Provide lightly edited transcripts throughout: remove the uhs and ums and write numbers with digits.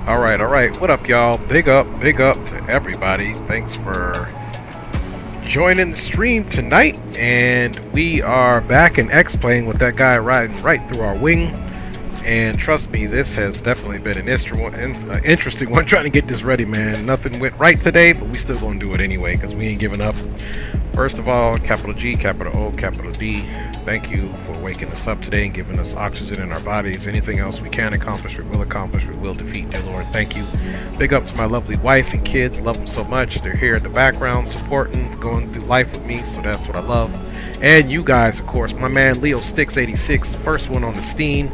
All right. What up, y'all? Big up to everybody. Thanks for joining the stream tonight. And we are back in X-Plane with that guy riding right through our wing. And trust me, this has definitely been an interesting one trying to get this ready, man. Nothing went right today, but we still gonna do it anyway because we ain't giving up. First of all, capital G, capital O, capital D. Thank you for waking us up today and giving us oxygen in our bodies. Anything else we can accomplish, we will defeat, dear Lord. Thank you. Big up to my lovely wife and kids. Love them so much. They're here in the background supporting, going through life with me, so that's what I love. And you guys, of course, my man Leo Sticks 86, first one on the scene,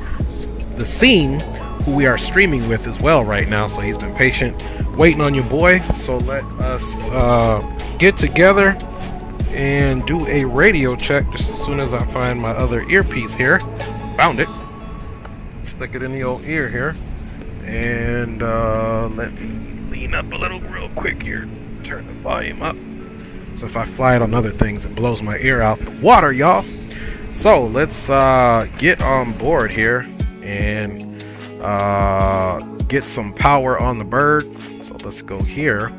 who we are streaming with as well right now. So he's been patient, waiting on your boy. So let us get together and do a radio check just as soon as I find my other earpiece here. Found it. Stick it in the old ear here. And let me lean up a little real quick here. Turn the volume up. So if I fly it on other things, it blows my ear out the water, y'all. So let's get on board here and get some power on the bird. So let's go here.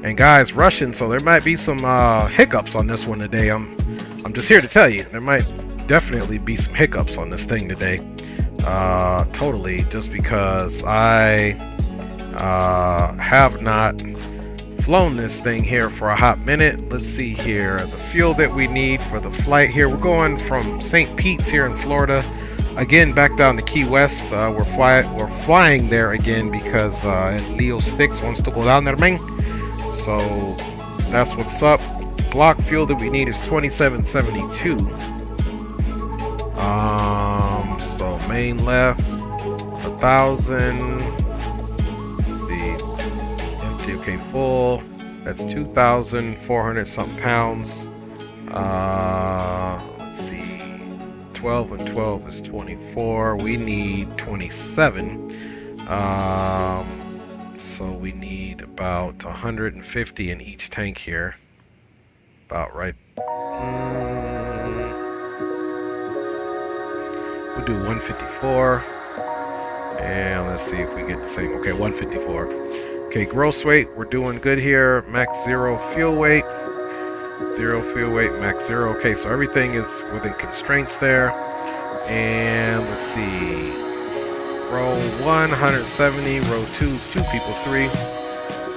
And guys, rushing, so there might be some hiccups on this one today. I'm just here to tell you, there might definitely be some hiccups on this thing today. Totally, just because I have not flown this thing here for a hot minute. Let's see here, the fuel that we need for the flight here. We're going from St. Pete's here in Florida, again back down to Key West. We're flying there again because Leo Sticks wants to go down there, man. So that's what's up. Block fuel that we need is 2772. So main left 1,000. The empty, okay, full. That's 2,400 something pounds. Let's see. 12 and 12 is 24. We need 27. So we need about 150 in each tank here. About right. We'll do 154. And let's see if we get the same. Okay, 154. Okay, gross weight, we're doing good here. Max 0 fuel weight. 0 fuel weight, max 0. Okay, so everything is within constraints there. And let's see. Row 1, 170. Row 2 is 2 people, 3.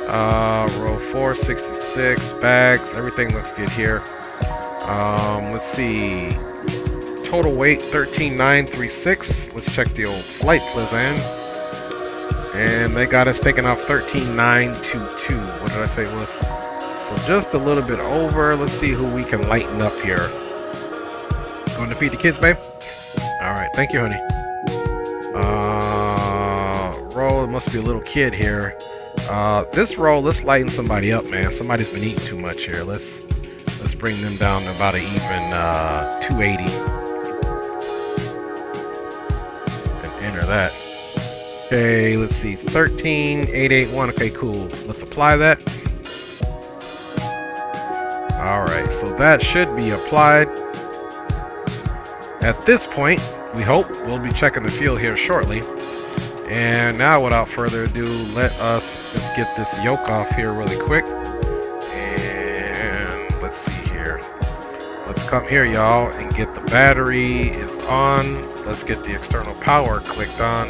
Row 4, 66. Bags, everything looks good here. Let's see. Total weight, 13,936. Let's check the old flight plan. And they got us taking off 13,922. What did I say it was? So just a little bit over. Let's see who we can lighten up here. Going to feed the kids, babe? Alright, thank you, honey. Roll, it must be a little kid here. This roll, let's lighten somebody up, man. Somebody's been eating too much here. Let's bring them down to about an even 280. And enter that. Okay, let's see. 13,881. Okay, cool. Let's apply that. Alright, so that should be applied. At this point, we hope we'll be checking the fuel here shortly. And now, without further ado, let us just get this yoke off here really quick. And let's see here. Let's come here, y'all, and get the battery is on. Let's get the external power clicked on,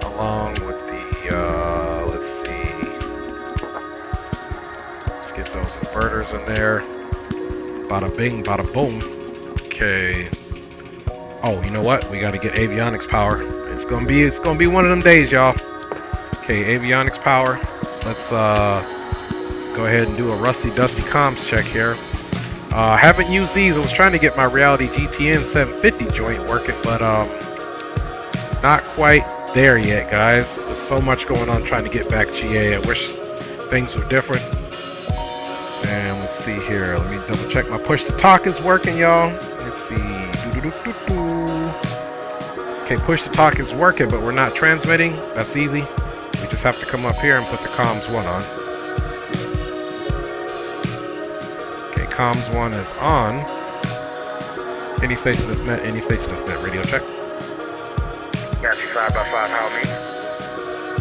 along with the, let's see. Let's get those inverters in there. Bada bing, bada boom. Okay. Oh, you know what? We got to get avionics power. It's gonna be one of them days, y'all. Okay, avionics power. Let's go ahead and do a rusty dusty comms check here. Haven't used these. I was trying to get my Reality GTN 750 joint working, but not quite there yet, guys. There's so much going on trying to get back GA. I wish things were different. And let's see here. Let me double check my push to talk is working, y'all. Let's see. Okay, push to talk is working, but we're not transmitting. That's easy. We just have to come up here and put the comms 1 on. Okay, comms 1 is on. Any station that's met, radio check. Got you 5x5, how me?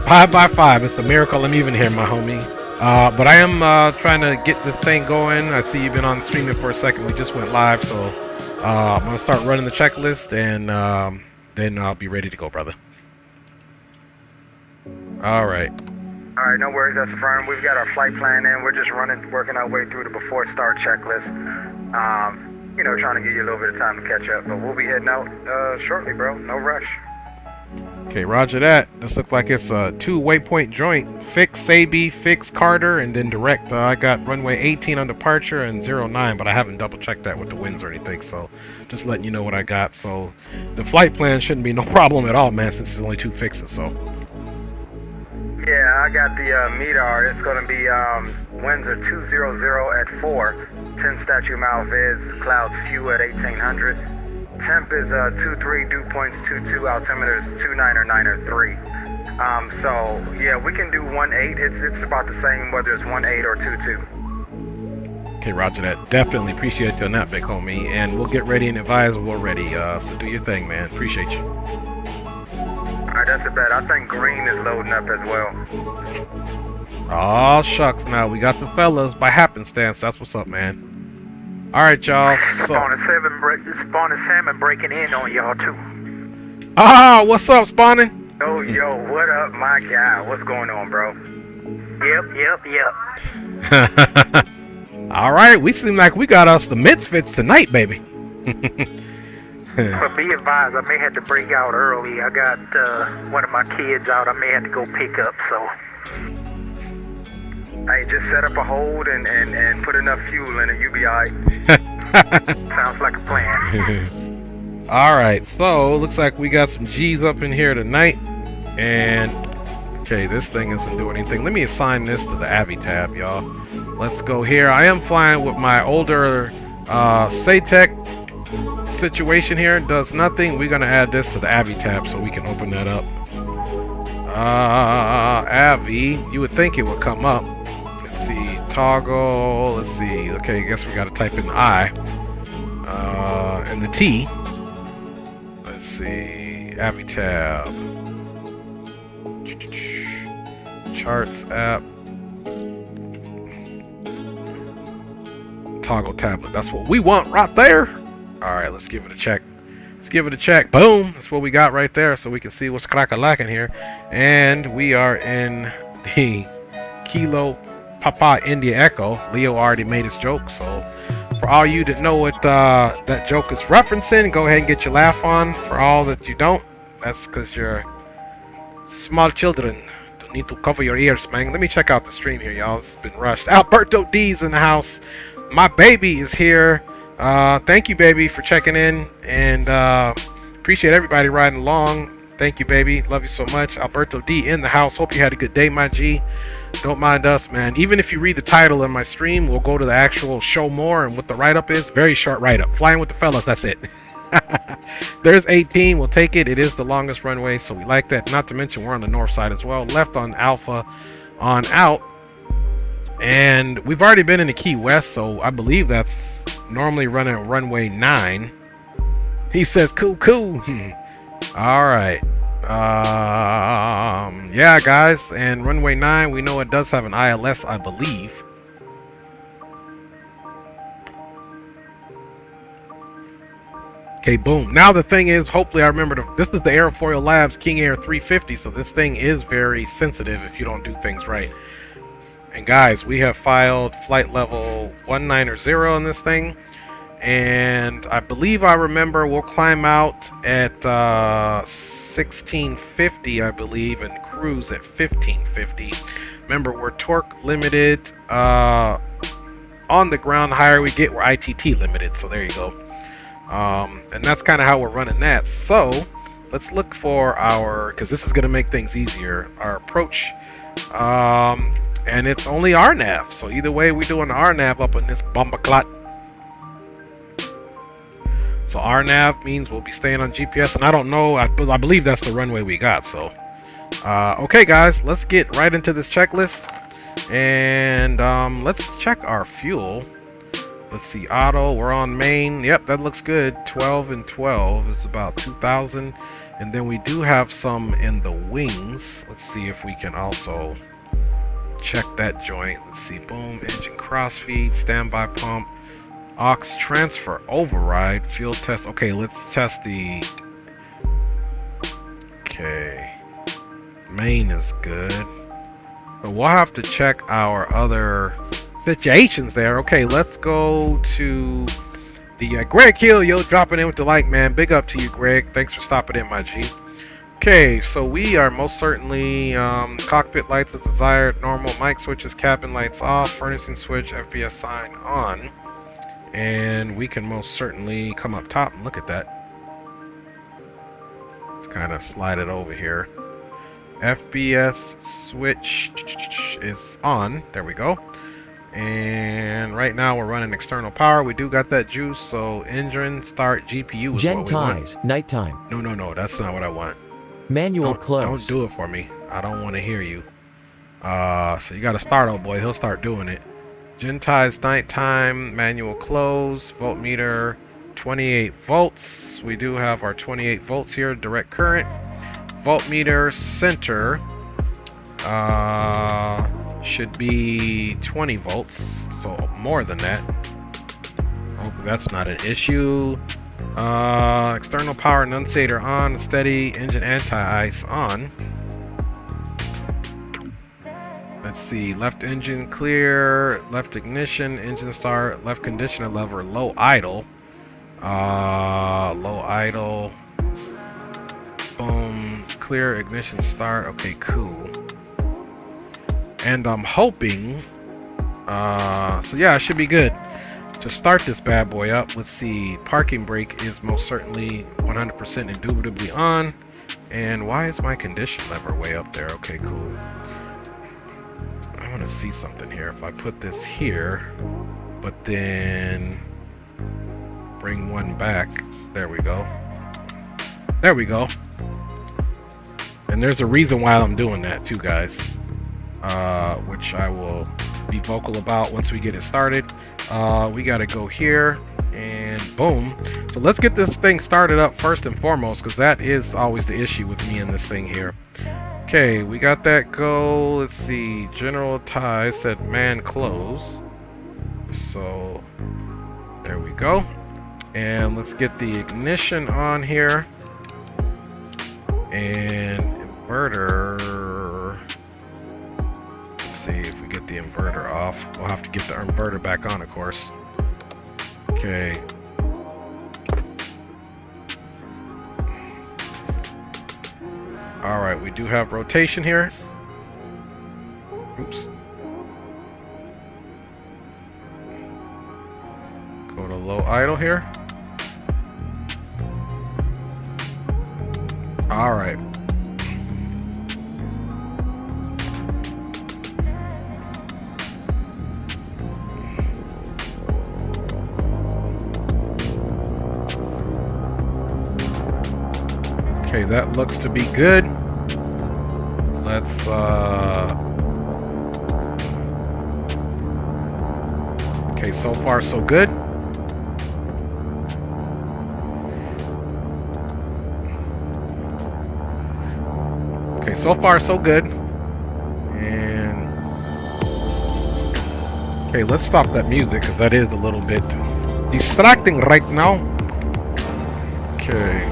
5x5. It's a miracle I'm even here, my homie. But I am trying to get this thing going. I see you've been on streaming for a second. We just went live, so I'm gonna start running the checklist, and then I'll be ready to go, brother. All right. All right, no worries. That's affirmed. We've got our flight plan in. We're just working our way through the before start checklist. You know, trying to give you a little bit of time to catch up, but we'll be heading out shortly, bro. No rush. Okay, roger that. This looks like it's a 2 waypoint joint. Fix Sabi, fix Carter, and then direct. I got runway 18 on departure and 09, but I haven't double checked that with the winds or anything, so just letting you know what I got. So the flight plan shouldn't be no problem at all, man, since it's only 2 fixes, so. Yeah, I got the MEDAR. It's going to be winds are 200 at 4, 10 statute mile viz, clouds few at 1800. Temp is 23, dew points 22, altimeter is 29 or 9 or 3. So yeah, we can do 18. It's about the same whether it's 18 or 22. Okay, roger that. Definitely appreciate you on that, big homie. And we'll get ready and advise when we're ready. So do your thing, man. Appreciate you. Alright, that's a bet. I think green is loading up as well. Oh shucks, now we got the fellas by happenstance. That's what's up, man. Alright, y'all. So Spawn is salmon breaking in on y'all too. ah, what's up, Spawning? Yo, what up, my guy? What's going on, bro? Yep. Alright, we seem like we got us the misfits tonight, baby. But be advised, I may have to break out early. I got one of my kids out. I may have to go pick up, so. Hey, just set up a hold and put enough fuel in it. You be alright. Sounds like a plan. Alright, so looks like we got some G's up in here tonight. And okay, this thing isn't doing anything. Let me assign this to the Avi tab, y'all. Let's go here. I am flying with my older Saytech situation here. Does nothing. We're gonna add this to the Avi tab so we can open that up. Avi, you would think it would come up. Let's see, toggle. Let's see. Okay, I guess we gotta type in the I and the T. Let's see, Avi tab, charts app, toggle tablet. That's what we want right there. All right, let's give it a check. Let's give it a check. Boom. That's what we got right there, so we can see what's crack-a-lacking here. And we are in the Kilo Papa India Echo. Leo already made his joke, so for all you that know what that joke is referencing, go ahead and get your laugh on. For all that you don't, that's because you're small children. Don't need to cover your ears, man. Let me check out the stream here, y'all. It's been rushed. Alberto D's in the house. My baby is here. Thank you, baby, for checking in, and appreciate everybody riding along. Thank you, baby. Love you so much. Alberto D in the house. Hope you had a good day, my G. Don't mind us, man. Even if you read the title in my stream, we'll go to the actual show more and what the write-up is. Very short write-up. Flying with the fellas, that's it. There's 18. We'll take it. It is the longest runway, so we like that. Not to mention we're on the north side as well. Left on Alpha on out. And we've already been in the Key West, so I believe that's normally running runway 9. He says cool. All right. Yeah, guys, and runway 9, we know it does have an ILS, I believe. Okay, boom. Now the thing is, hopefully I remember this is the Airfoil Labs King Air 350, so this thing is very sensitive if you don't do things right. And guys, we have filed flight level 190 on this thing, and I believe I remember we'll climb out at 1650, I believe, and cruise at 1550. Remember, we're torque limited on the ground. The higher we get, we're ITT limited, so there you go. And that's kind of how we're running that. So let's look for our, because this is going to make things easier, our approach. And it's only RNAV, so either way we're doing RNAV up in this bombaclat. So RNAV means we'll be staying on GPS, and I don't know, I believe that's the runway we got. So okay, guys, let's get right into this checklist, and let's check our fuel. Let's see, auto, we're on main. Yep, that looks good. 12 and 12 is about 2,000, And then we do have some in the wings. Let's see if we can also check that joint. Let's see. Boom, engine crossfeed, standby pump, aux transfer override, field test. Okay, let's test the... Okay. Main is good. So we'll have to check our other situations there. Okay, let's go to the Greg Hill, yo, dropping in with the like, man. Big up to you, Greg. Thanks for stopping in, my G. Okay, so we are most certainly cockpit lights as desired, normal mic switches, cabin lights off, furnishing switch, FPS sign on. And we can most certainly come up top and look at that. Let's kind of slide it over here. FPS switch is on. There we go. And right now we're running external power. We do got that juice, so engine start, GPU is what we want. Nighttime. No, that's not what I want. Manual Don't close. do it for me. I don't want to hear you. So you got to start, old boy. He'll start doing it. Gentiles nighttime, manual close, voltmeter 28 volts. We do have our 28 volts here, direct current. Voltmeter center should be 20 volts, so more than that. Hope that's not an issue. External power annunciator on, steady, engine anti-ice on. Let's see, left engine clear, left ignition, engine start, left conditioner lever, low idle. Low idle. Boom, clear, ignition start. Okay, cool. And I'm hoping, so yeah, it should be good to start this bad boy up. Let's see, parking brake is most certainly 100% indubitably on. And why is my condition lever way up there? Okay, cool. I want to see something here. If I put this here, but then bring one back. There we go. There we go. And there's a reason why I'm doing that too, guys. Which I will be vocal about once we get it started. We got to go here and boom. So let's get this thing started up first and foremost, because that is always the issue with me in this thing here. Okay, we got that go. Let's see, general tie said man close. So there we go. And let's get the ignition on here. And inverter. Let's see if we get the inverter off. We'll have to get the inverter back on, of course. Okay. Alright, we do have rotation here. Oops. Go to low idle here. Alright. Okay, that looks to be good. Let's okay, so far so good. Okay, so far so good. And okay, let's stop that music because that is a little bit distracting right now. Okay.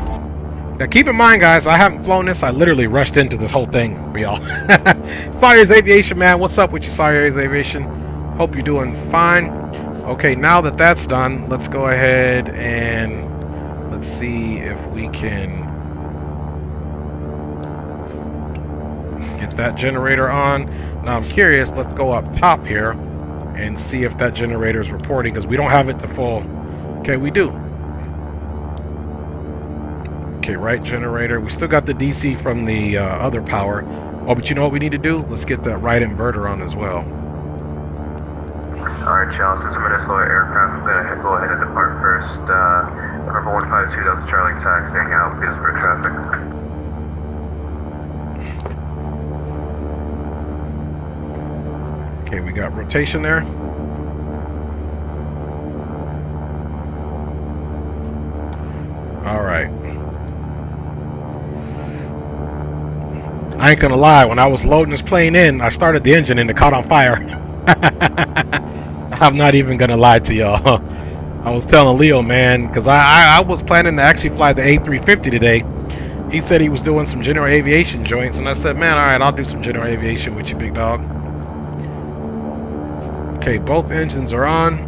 Now keep in mind, guys, I haven't flown this. I literally rushed into this whole thing for y'all. Sawyer's Aviation, man. What's up with you, Sawyer's Aviation? Hope you're doing fine. Okay, now that that's done, let's go ahead and let's see if we can get that generator on. Now I'm curious. Let's go up top here and see if that generator is reporting, because we don't have it to full. Okay, we do. Okay, right generator. We still got the DC from the other power. Oh, but you know what we need to do? Let's get that right inverter on as well. Alright, y'all, since I'm in a slower aircraft, I'm going to go ahead and depart first. Number 152, Delta Charlie taxiing out, Pittsburgh traffic. Okay, we got rotation there. Alright. I ain't gonna lie, when I was loading this plane in, I started the engine and it caught on fire. I'm not even gonna lie to y'all. I was telling Leo, man, because I was planning to actually fly the A350 today. He said he was doing some general aviation joints, and I said, man, alright, I'll do some general aviation with you, big dog. Okay, both engines are on.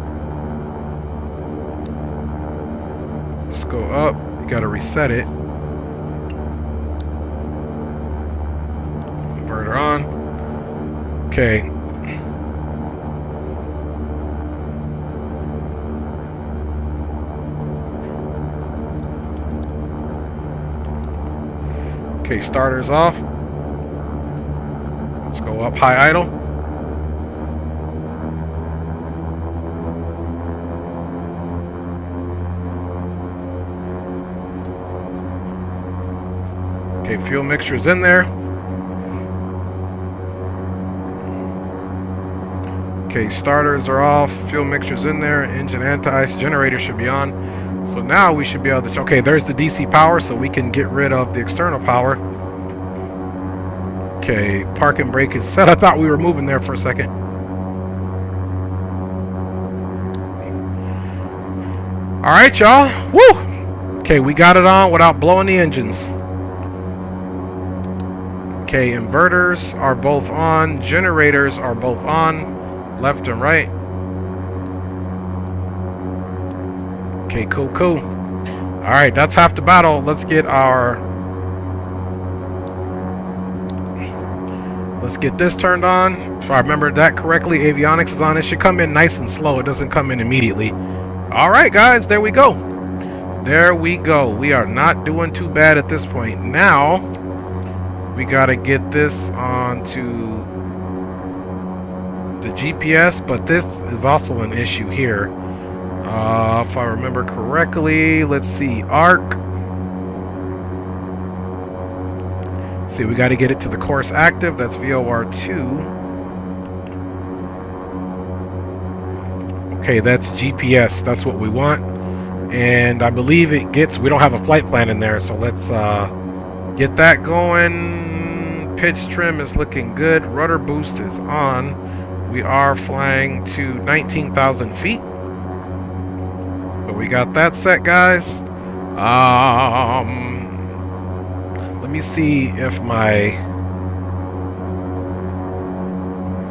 Let's go up. You gotta reset it. Inverter on. Okay. Okay, starter's off. Let's go up high idle. Okay, fuel mixture's in there. Okay, starters are off, fuel mixture's in there, engine anti-ice, generator should be on. So now we should be able to, okay, there's the DC power, so we can get rid of the external power. Okay, park and brake is set. I thought we were moving there for a second. All right, y'all. Woo! Okay, we got it on without blowing the engines. Okay, inverters are both on. Generators are both on. Left and right. Okay, cool, cool. All right, that's half the battle. Let's get our... Let's get this turned on. If I remember that correctly, avionics is on. It should come in nice and slow. It doesn't come in immediately. All right, guys, there we go. There we go. We are not doing too bad at this point. Now, we got to get this onto the GPS, but this is also an issue here. If I remember correctly, let's see, arc. See, we got to get it to the course active. That's VOR2. Okay, that's GPS. That's what we want. And I believe it gets, we don't have a flight plan in there, so let's get that going. Pitch trim is looking good. Rudder boost is on. We are flying to 19,000 feet. So we got that set, guys. Let me see if my...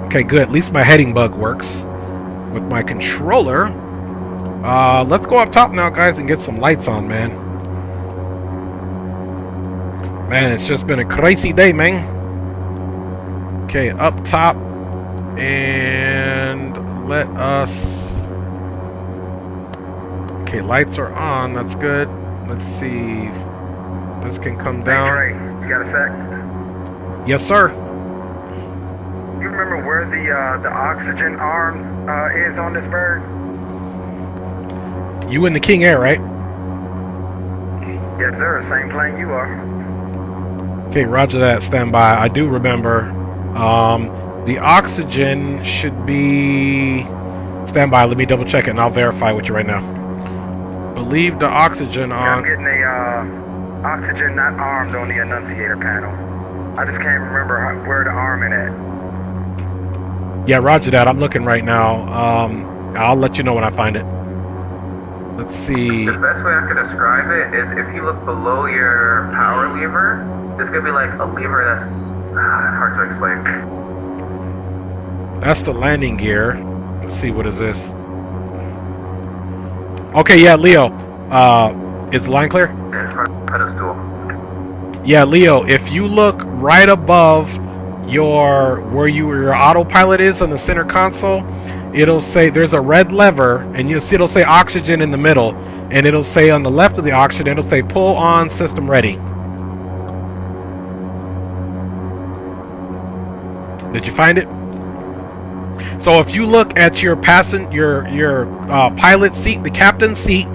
Okay, good. At least my heading bug works with my controller. Let's go up top now, guys, and get some lights on, man. Man, it's just been a crazy day, man. Okay, up top. And let us... Okay, lights are on. That's good. Let's see... This can come down. Hey, Trey, you got a sec? Yes, sir. You remember where the oxygen arm is on this bird? You in the King Air, right? Yes, sir. Same plane you are. Okay, roger that. Stand by. I do remember. The oxygen should be... Stand by. Let me double check it, and I'll verify with you right now. Believe the oxygen on... I'm getting a oxygen not armed on the annunciator panel. I just can't remember where the arming at. Yeah, roger that. I'm looking right now. I'll let you know when I find it. Let's see. The best way I could describe it is if you look below your power lever, there's going to be like a lever that's hard to explain. That's the landing gear. Let's see, what is this? Okay, yeah, Leo. Is the line clear? Yeah, front pedestal. Yeah, Leo, if you look right above where your autopilot is on the center console, it'll say there's a red lever, and you'll see it'll say oxygen in the middle, and it'll say on the left of the oxygen, it'll say pull on, system ready. Did you find it? So if you look at your pilot seat, the captain's seat,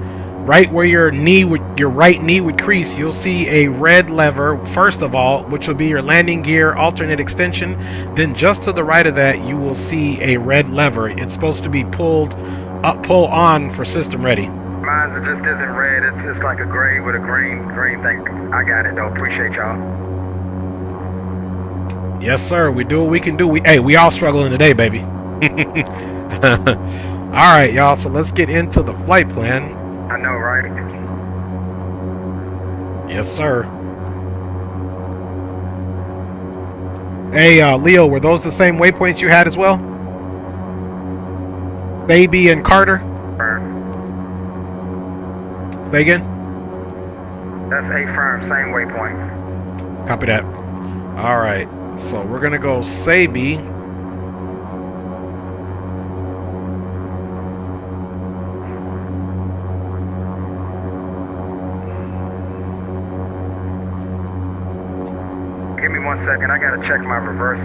right where your right knee would crease, you'll see a red lever, first of all, which will be your landing gear alternate extension. Then just to the right of that, you will see a red lever. It's supposed to be pull on for system ready. Mine just isn't red. It's like a gray with a green thing. I got it though. Appreciate y'all. Yes, sir. We do what we can do. We all struggling today, baby. All right, y'all. So let's get into the flight plan. I know, right? Yes, sir. Hey, Leo, were those the same waypoints you had as well? Fabi and Carter? Say again? That's A firm, same waypoint. Copy that. All right. So we're going to go Sabi. Give me 1 second. I gotta check my reverse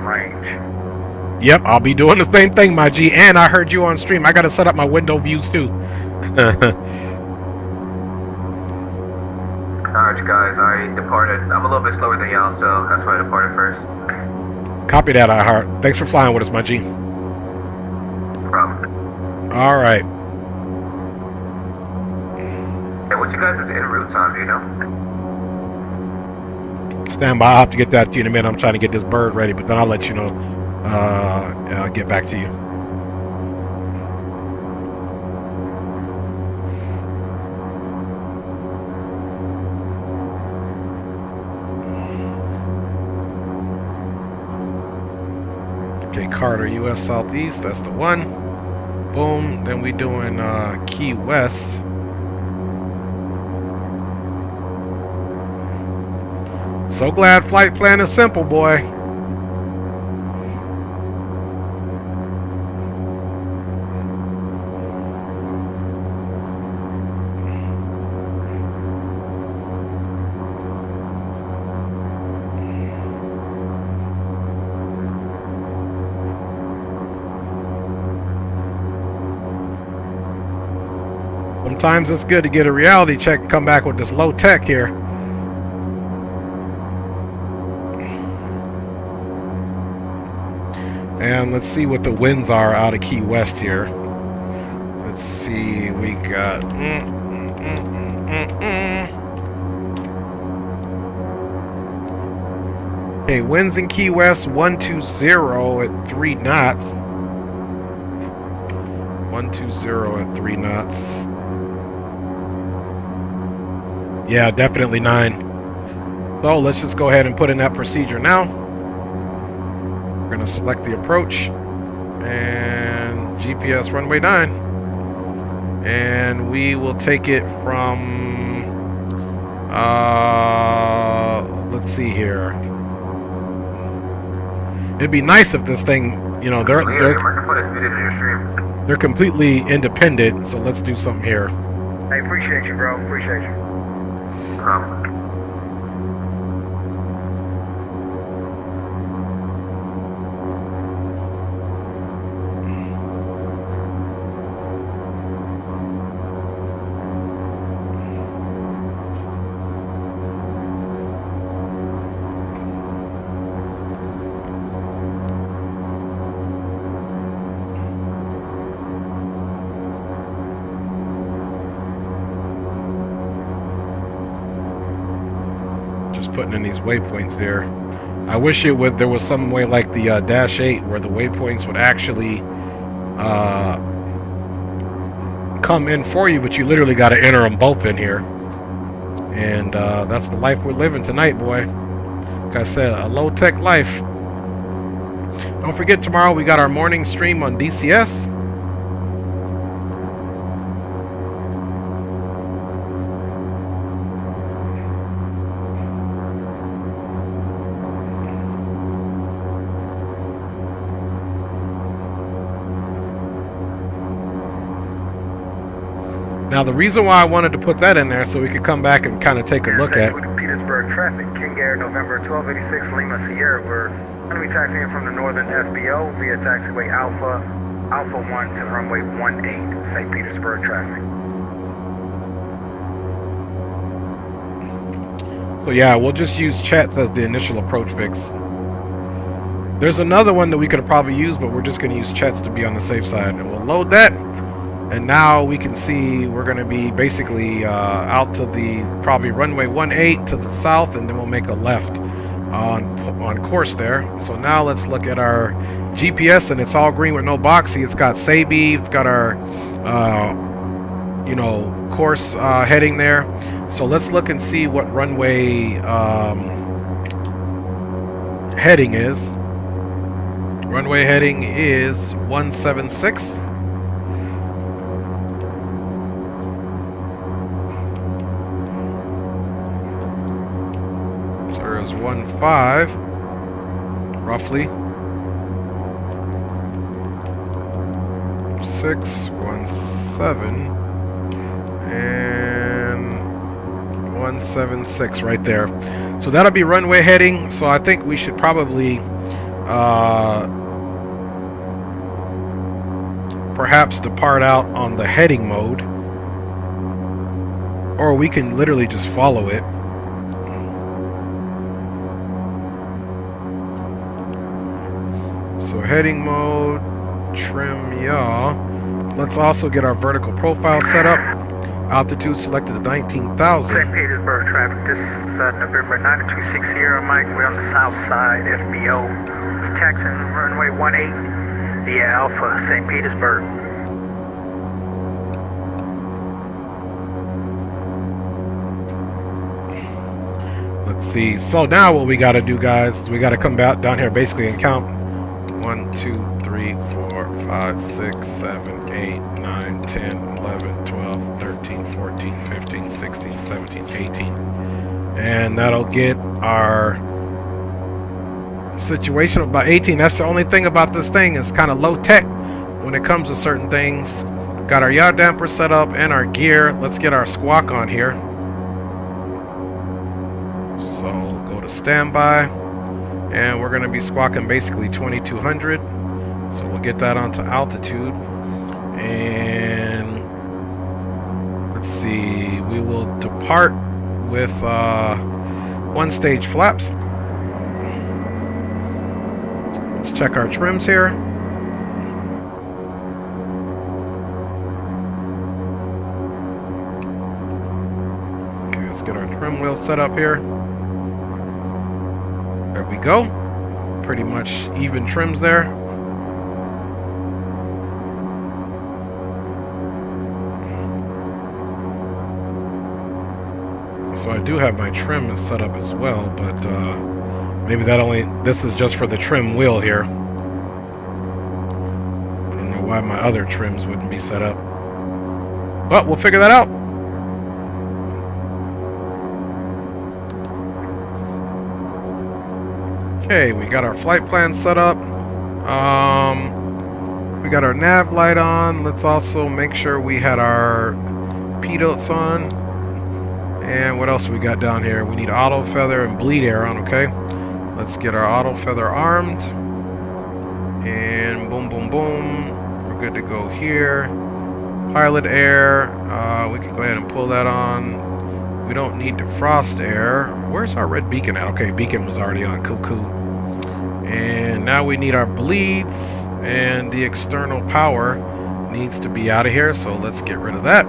range. Yep, I'll be doing the same thing, my G. And I heard you on stream. I got to set up my window views too. Alright, guys, I departed. I'm a little bit slower than y'all, so that's why I departed first. Copy that, iHeart. Thanks for flying with us, my G. No problem. All right. Hey, what's you guys' en route time, do you know? Stand by. I'll have to get that to you in a minute. I'm trying to get this bird ready, but then I'll let you know. I'll get back to you. Okay, Carter, U.S. Southeast. That's the one. Boom. Then we doing Key West. So glad flight plan is simple, boy. Sometimes it's good to get a reality check and come back with this low tech here. And let's see what the winds are out of Key West here. Let's see, we got... Okay, winds in Key West, 120 at 3 knots. 120 at 3 knots. Yeah, definitely 9. So let's just go ahead and put in that procedure now. We're going to select the approach and GPS runway 9. And we will take it from, let's see here. It'd be nice if this thing, you know, they're completely independent. So let's do something here. Hey, appreciate you, bro. Appreciate you. Putting in these waypoints there. I wish there was some way like the Dash 8 where the waypoints would actually come in for you, but you literally got to enter them both in here. And that's the life we're living tonight, boy. Like I said, a low-tech life. Don't forget, tomorrow we got our morning stream on DCS. Now, the reason why I wanted to put that in there so we could come back and kind of take a look at... Petersburg traffic, King Air, November 1286, Lima Sierra. We're going to be taxiing from the northern FBO via taxiway Alpha 1 to runway 18, St. Petersburg traffic. So yeah, we'll just use chats as the initial approach fix. There's another one that we could have probably used, but we're just going to use chats to be on the safe side. And we'll load that. And now we can see we're going to be basically out to the probably runway 18 to the south, and then we'll make a left on course there. So now let's look at our GPS, and it's all green with no boxy. It's got SABI, it's got our you know, course heading there. So let's look and see what runway heading is. Runway heading is 176. So there's 15 roughly. 617 and 176 right there. So that'll be runway heading. So I think we should probably perhaps depart out on the heading mode, or we can literally just follow it. So heading mode, trim yaw. Let's also get our vertical profile set up. Altitude selected to 19,000. St. Petersburg traffic, this is November 9260 Mike. We're on the south side, FBO. Taxing runway 18 via Alpha, St. Petersburg. Let's see. So now what we got to do, guys, is we got to come back down here basically and count 1, 2, 3, 4, 5, 6, 7, 8, 9, 10, 11, 12, 13, 14, 15, 16, 17, 18. And that'll get our situation about 18. That's the only thing about this thing. It's kind of low tech when it comes to certain things. Got our yaw damper set up and our gear. Let's get our squawk on here. So go to standby. And we're going to be squawking basically 2200. So we'll get that onto altitude. And let's see, we will depart with one stage flaps. Let's check our trims here. Okay, let's get our trim wheel set up here. There we go. Pretty much even trims there. So I do have my trim set up as well, but maybe this is just for the trim wheel here. I don't know why my other trims wouldn't be set up, but we'll figure that out. Okay, we got our flight plan set up. We got our nav light on. Let's also make sure we had our pilots on. And what else we got down here? We need auto feather and bleed air on, okay? Let's get our auto feather armed. And boom, boom, boom. We're good to go here. Pilot air. We can go ahead and pull that on. We don't need defrost air. Where's our red beacon at? Okay, beacon was already on. Cuckoo. And now we need our bleeds. And the external power needs to be out of here. So let's get rid of that.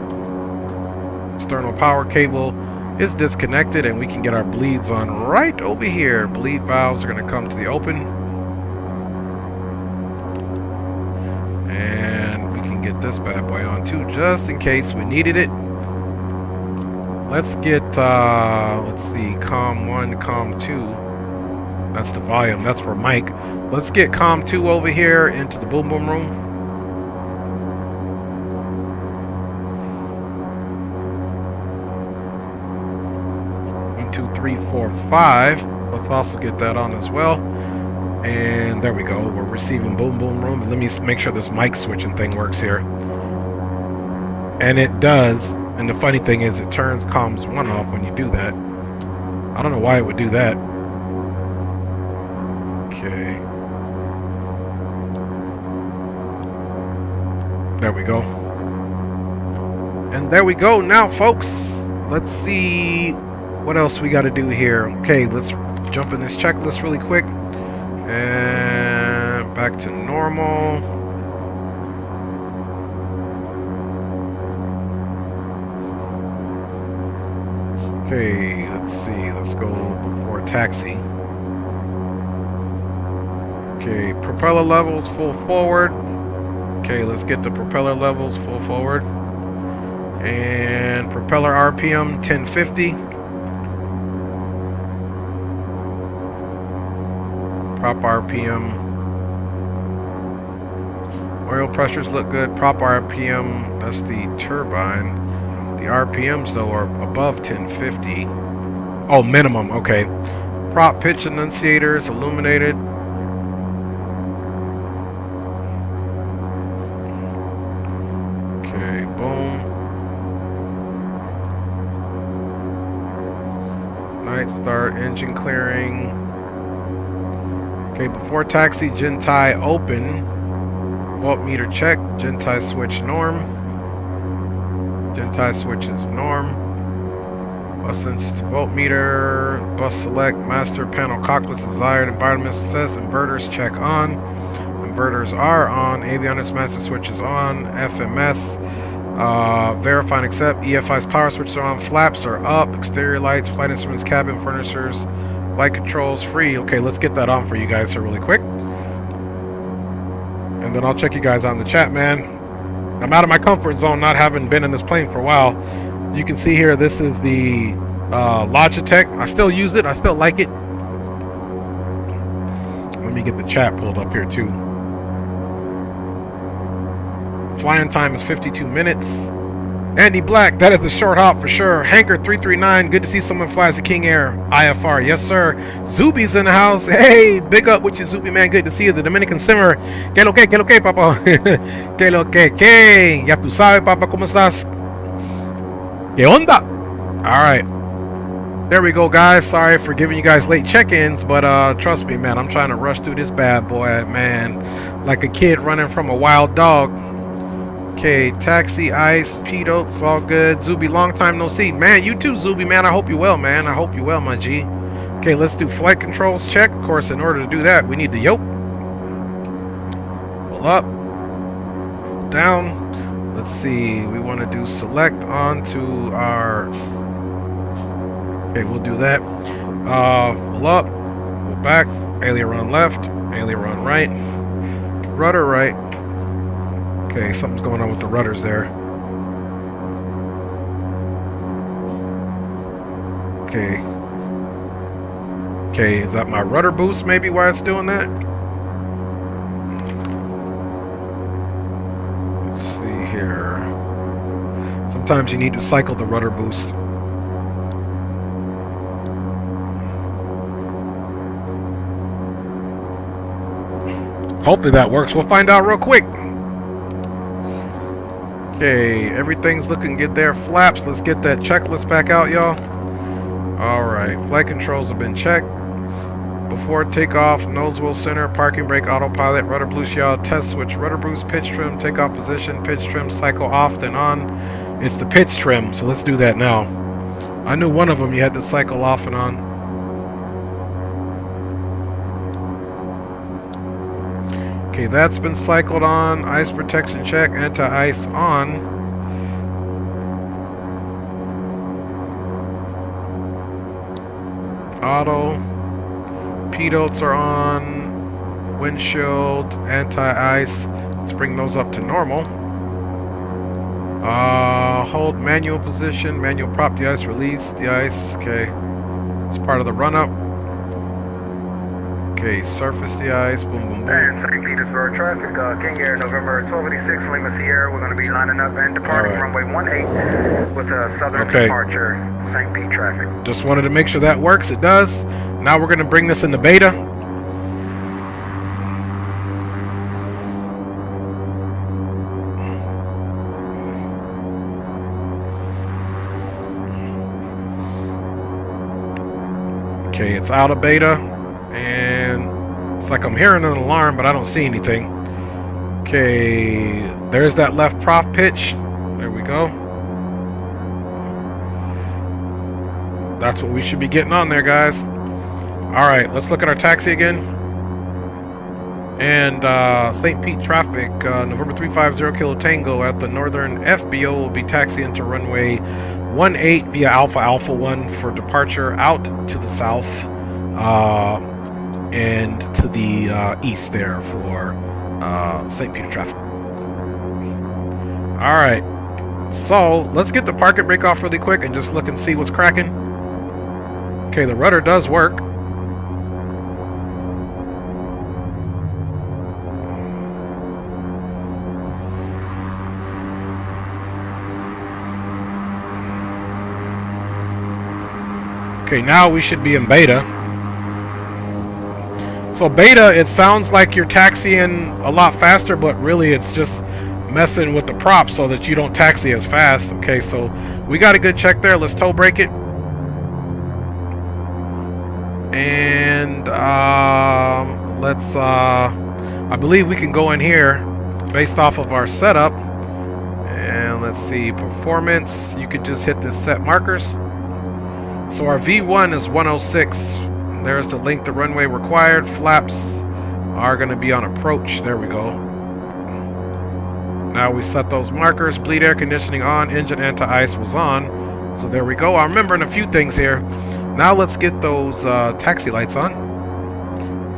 External power cable is disconnected, and we can get our bleeds on right over here. Bleed valves are going to come to the open, and we can get this bad boy on too, just in case we needed it. Let's get let's see, COM 1, COM 2. That's the volume. That's for Mike. Let's get COM 2 over here into the boom boom room. 2, 3, 4, 5. Let's also get that on as well. And there we go. We're receiving boom boom room. And let me make sure this mic switching thing works here. And it does. And the funny thing is, it turns comms 1 off when you do that. I don't know why it would do that. Okay. There we go. And there we go. Now, folks, let's see what else we got to do here. Okay, let's jump in this checklist really quick. And back to normal. Okay, let's see. Let's go before taxi. Okay, propeller levels full forward. Okay, let's get the propeller levels full forward. And propeller RPM 1050. Prop RPM. Oil pressures look good. Prop RPM, that's the turbine. The RPMs though are above 1050. Oh, minimum, okay. Prop pitch annunciators illuminated. Okay, boom. Night start, engine clearing. Okay, before taxi, Gentai open. Voltmeter check, Gentai switch norm. Gentai switch is norm. Bus voltmeter, bus select, master panel cockpits desired, environmental success, inverters check on. Inverters are on, avionics master switch is on, FMS, verify and accept, EFI's power switches are on, flaps are up, exterior lights, flight instruments, cabin furnitures, flight controls free. Okay, let's get that on for you guys here really quick. And then I'll check you guys on the chat, man. I'm out of my comfort zone, not having been in this plane for a while. You can see here, this is the Logitech. I still use it. I still like it. Let me get the chat pulled up here too. Flying time is 52 minutes. Andy Black, that is a short hop for sure. Hanker 339, good to see someone fly as a King Air IFR. Yes, sir. Zuby's in the house. Hey, big up with you, Zuby, man. Good to see you. The Dominican Simmer. Que lo que, papa? Que lo que. Ya tú sabes, papa, ¿cómo estás? ¿Qué onda? All right. There we go, guys. Sorry for giving you guys late check-ins, but trust me, man, I'm trying to rush through this bad boy, man. Like a kid running from a wild dog. Okay, taxi, ice, pedo, it's all good. Zuby, long time no see. Man, you too, Zuby, man. I hope you well, man. I hope you well, my G. Okay, let's do flight controls check. Of course, in order to do that, we need the yoke. Pull up. Down. Let's see. We want to do select onto our... Okay, we'll do that. Pull up. Pull back. Aileron left. Aileron right. Rudder right. Okay, something's going on with the rudders there. Okay. Okay, is that my rudder boost maybe why it's doing that? Let's see here. Sometimes you need to cycle the rudder boost. Hopefully that works. We'll find out real quick. Okay, everything's looking good there. Flaps, let's get that checklist back out, y'all. Alright, flight controls have been checked. Before takeoff, nose wheel center, parking brake, autopilot, rudder boost yaw, test switch, rudder boost, pitch trim, takeoff position, pitch trim, cycle off, then on. It's the pitch trim, so let's do that now. I knew one of them you had to cycle off and on. Okay, that's been cycled on. Ice protection check, anti-ice on. Auto. Pilots are on. Windshield, anti-ice. Let's bring those up to normal. Hold manual position, manual prop the ice, release the ice. Okay, it's part of the run-up. Okay, surface the ice, boom, boom, boom. And St. Petersburg traffic, King Air, November 1286, Lima Sierra. We're going to be lining up and departing runway 18 with a southern departure, St. Pete traffic. Just wanted to make sure that works. It does. Now we're going to bring this into beta. Okay, it's out of beta. And it's like I'm hearing an alarm, but I don't see anything. Okay, there's that left prop pitch. There we go. That's what we should be getting on there, guys. All right, let's look at our taxi again. And St. Pete traffic, November 350 Kilo Tango at the northern FBO will be taxiing to runway 18 via Alpha 1 for departure out to the south. and to the east there for St. Peter traffic. All right, so let's get the park and brake off really quick and just look and see what's cracking. Okay, the rudder does work. Okay, now we should be in beta. So beta, it sounds like you're taxiing a lot faster, but really it's just messing with the props so that you don't taxi as fast. Okay, so we got a good check there. Let's toe brake it. And let's I believe we can go in here based off of our setup. And let's see, performance. You could just hit the set markers. So our V1 is 106. There's the length of runway required. Flaps are going to be on approach. There we go. Now we set those markers. Bleed air conditioning on. Engine anti-ice was on. So there we go. I'm remembering a few things here. Now let's get those taxi lights on.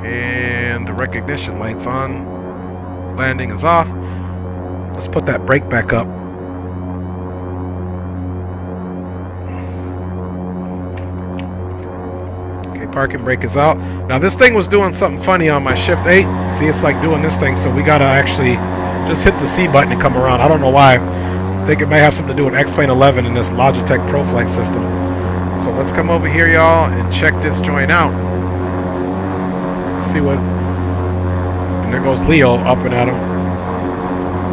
And the recognition lights on. Landing is off. Let's put that brake back up. Parking brake is out. Now this thing was doing something funny on my shift 8. See, it's like doing this thing, so we gotta actually just hit the C button and come around. I don't know why. I think it may have something to do with X-Plane 11 in this Logitech Pro Flight system. So let's come over here, y'all, and check this joint out. See what... And there goes Leo up and at him.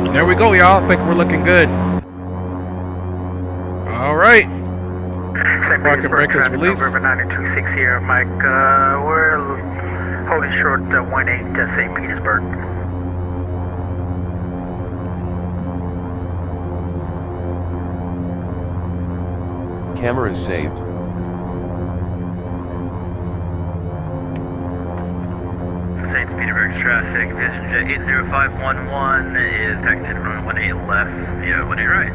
And there we go, y'all. I think we're looking good. All right. Parking brake is released. November 926 here, Mike. We're holding short 18 to St. Petersburg. Camera is saved. St. Petersburg traffic, Vision Jet 80511 is taxiing runway 18 left, via 18 right.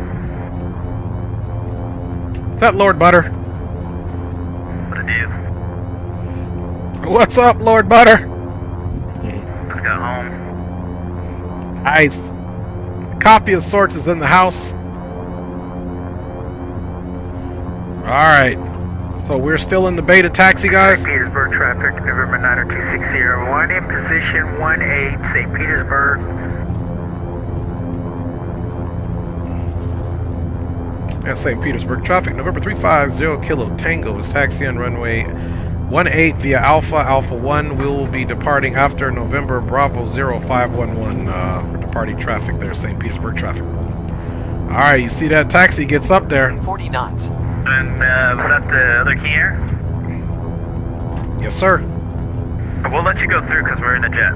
Is that Lord Butter? What it do? What's up, Lord Butter? Let's go home. Nice. Copy of sorts is in the house. Alright. So we're still in the beta taxi, guys. St. Petersburg traffic, November 92601 in position 18, St. Petersburg. At St. Petersburg traffic, November 350 Kilo Tango is taxiing runway 18 via Alpha 1. We'll be departing after November Bravo 0511 for departing traffic there, St. Petersburg traffic. Alright, you see that taxi gets up there. 40 knots. And was that the other King Air? Yes, sir. We'll let you go through because we're in a jet.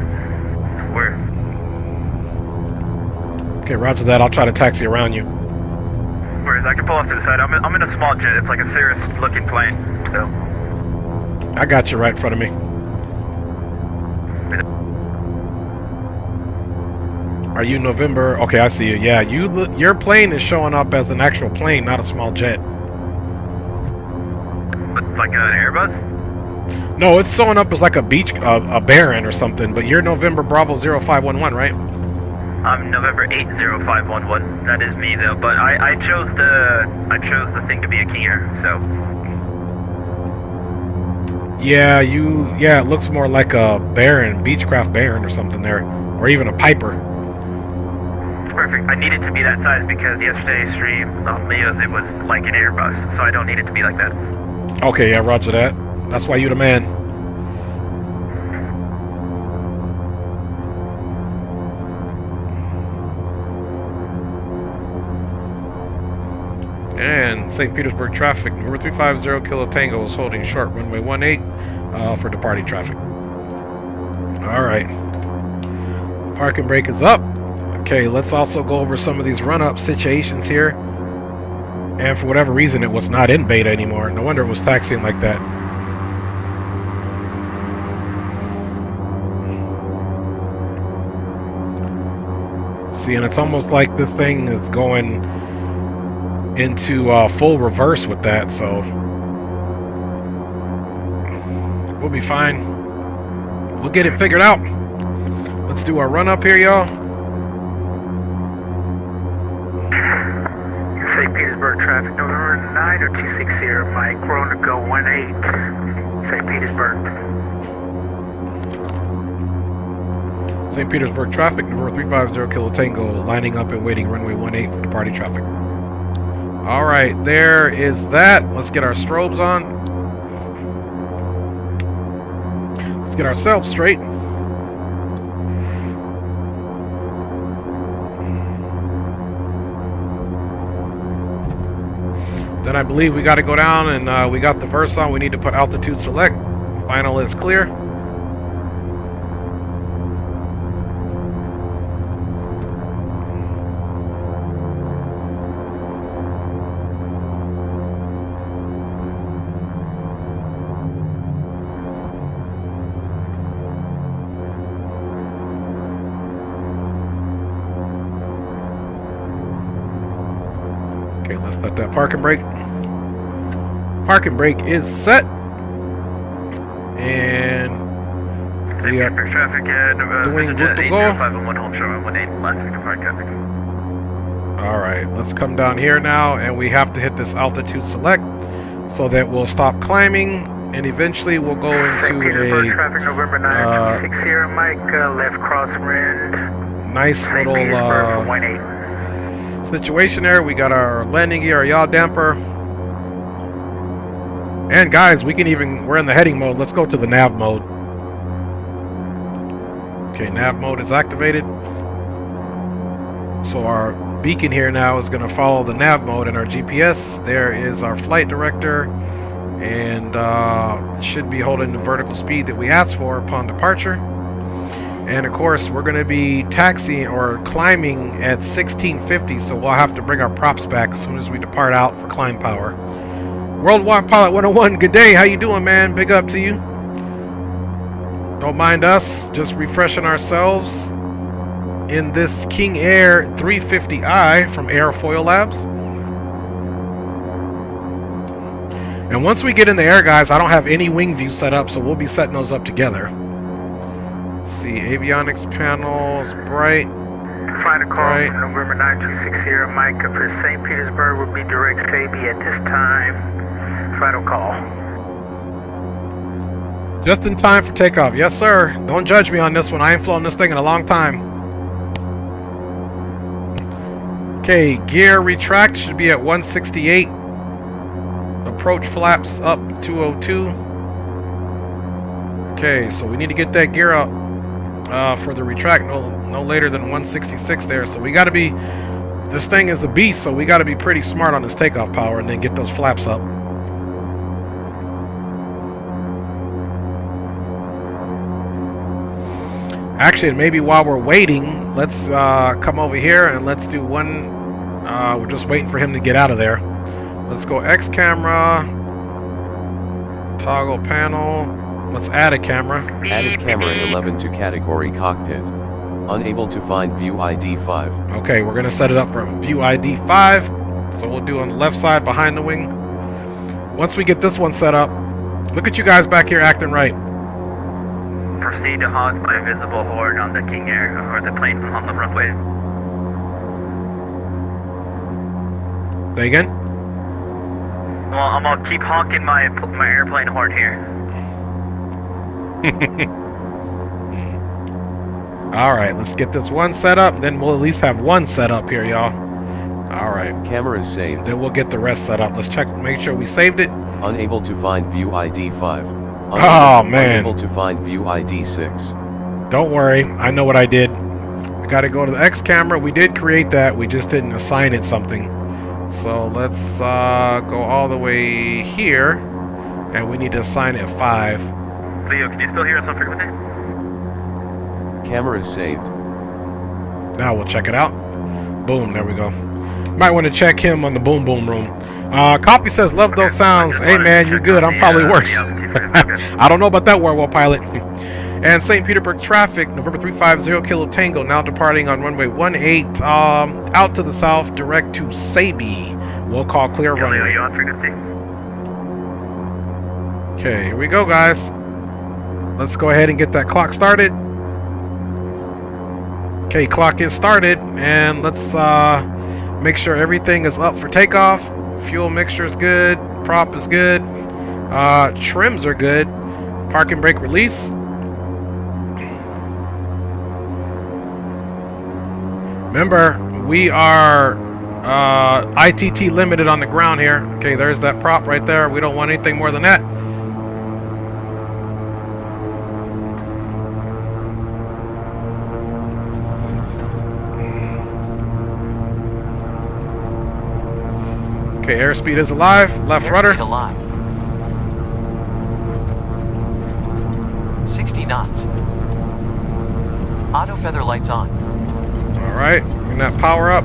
We're... Okay, roger that. I'll try to taxi around you. Whereas I can pull off to the side. I'm in a small jet. It's like a serious looking plane. So I got you right in front of me. Are you November? Okay, I see you. Yeah, your plane is showing up as an actual plane, not a small jet. but like an Airbus? No, it's showing up as like a beach, a Baron or something. But you're November Bravo 0511, right? I'm November 80511. That is me though. But I chose the thing to be a King Air. So. Yeah, it looks more like a Baron, Beechcraft Baron or something there, or even a Piper. It's perfect. I need it to be that size because yesterday's stream on Leo's it was like an Airbus, so I don't need it to be like that. Okay, yeah, roger that. That's why you the man. And St. Petersburg traffic, November 350 Kilo Tango is holding short runway 18 for departing traffic. Alright. Parking brake is up. Okay, let's also go over some of these run-up situations here. And for whatever reason, it was not in beta anymore. No wonder it was taxiing like that. See, and it's almost like this thing is going into full reverse with that, so we'll be fine. We'll get it figured out. Let's do our run up here, y'all. St. Petersburg traffic, November 9 or 260, Mike. We're on to go 18, St. Petersburg. St. Petersburg traffic, November 350 Kilo Tango, lining up and waiting runway 18 for departing traffic. All right, there is that. Let's get our strobes on. Let's get ourselves straight. Then I believe we got to go down and we got the verse on. We need to put altitude select. Final is clear. Okay, let's let that parking brake. Parking brake is set. And we are traffic, doing good to go. 501 home show 18 left to depart traffic. Alright, let's come down here now and we have to hit this altitude select so that we'll stop climbing and eventually we'll go into a traffic, November 9 260, Mike, left crosswind. Nice little situation there. We got our landing gear, our yaw damper. And guys, we can even, we're in the heading mode. Let's go to the nav mode. Okay, nav mode is activated. So our beacon here now is going to follow the nav mode and our GPS. There is our flight director. And should be holding the vertical speed that we asked for upon departure. And of course, we're going to be taxiing or climbing at 1650. So we'll have to bring our props back as soon as we depart out for climb power. Worldwide Pilot 101, good day. How you doing, man? Big up to you. Don't mind us, just refreshing ourselves in this King Air 350i from Airfoil Labs. And once we get in the air, guys, I don't have any wing view set up, so we'll be setting those up together. Let's see, avionics panels, bright. Final call from November 9 260, Mike, for St. Petersburg will be direct Sabi at this time. Final call. Just in time for takeoff. Yes, sir. Don't judge me on this one. I ain't flown this thing in a long time. Okay, gear retract should be at 168. Approach flaps up 202. Okay, so we need to get that gear up for the retract no later than 166 there. So we got to be, this thing is a beast, so we got to be pretty smart on this takeoff power and then get those flaps up. Actually, maybe while we're waiting, let's come over here and let's do one. We're just waiting for him to get out of there. Let's go X camera, toggle panel. Let's add a camera. Added camera 11 to category cockpit. Unable to find view ID 5. Okay, we're gonna set it up for view ID 5. So we'll do on the left side behind the wing. Once we get this one set up, look at you guys back here acting right. Proceed to halt by visible horde on the King Air or the plane on the runway. Say again? Well, I'm gonna keep honking my airplane horn here. Alright, let's get this one set up. Then we'll at least have one set up here, y'all. Alright. Camera is saved. Then we'll get the rest set up. Let's check, make sure we saved it. Unable to find view ID 5. Oh, man. Unable to find view ID 6. Don't worry, I know what I did. We got to go to the X camera. We did create that. We just didn't assign it something. So let's go all the way here, and we need to assign it 5. Leo, can you still hear us on frequency? Camera is saved. Now we'll check it out. Boom, there we go. Might want to check him on the boom boom room. Coffee says, love those sounds. Hey man, you good? I'm probably worse. I don't know about that Warwell pilot. And St. Petersburg traffic, November 350 Kilo Tango, now departing on runway 18, out to the south, direct to Sabi. We'll call clear runway. Leo, you on frequency? Okay, here we go, guys. let's go ahead and get that clock started. Okay, clock is started, and let's make sure everything is up for takeoff. Fuel mixture is good, prop is good, trims are good, park and brake release. Remember, we are ITT limited on the ground here. Okay, there's that prop right there. We don't want anything more than that. Okay, airspeed is alive. Left rudder. Alive. 60 knots. Auto feather lights on. All right, bring that power up.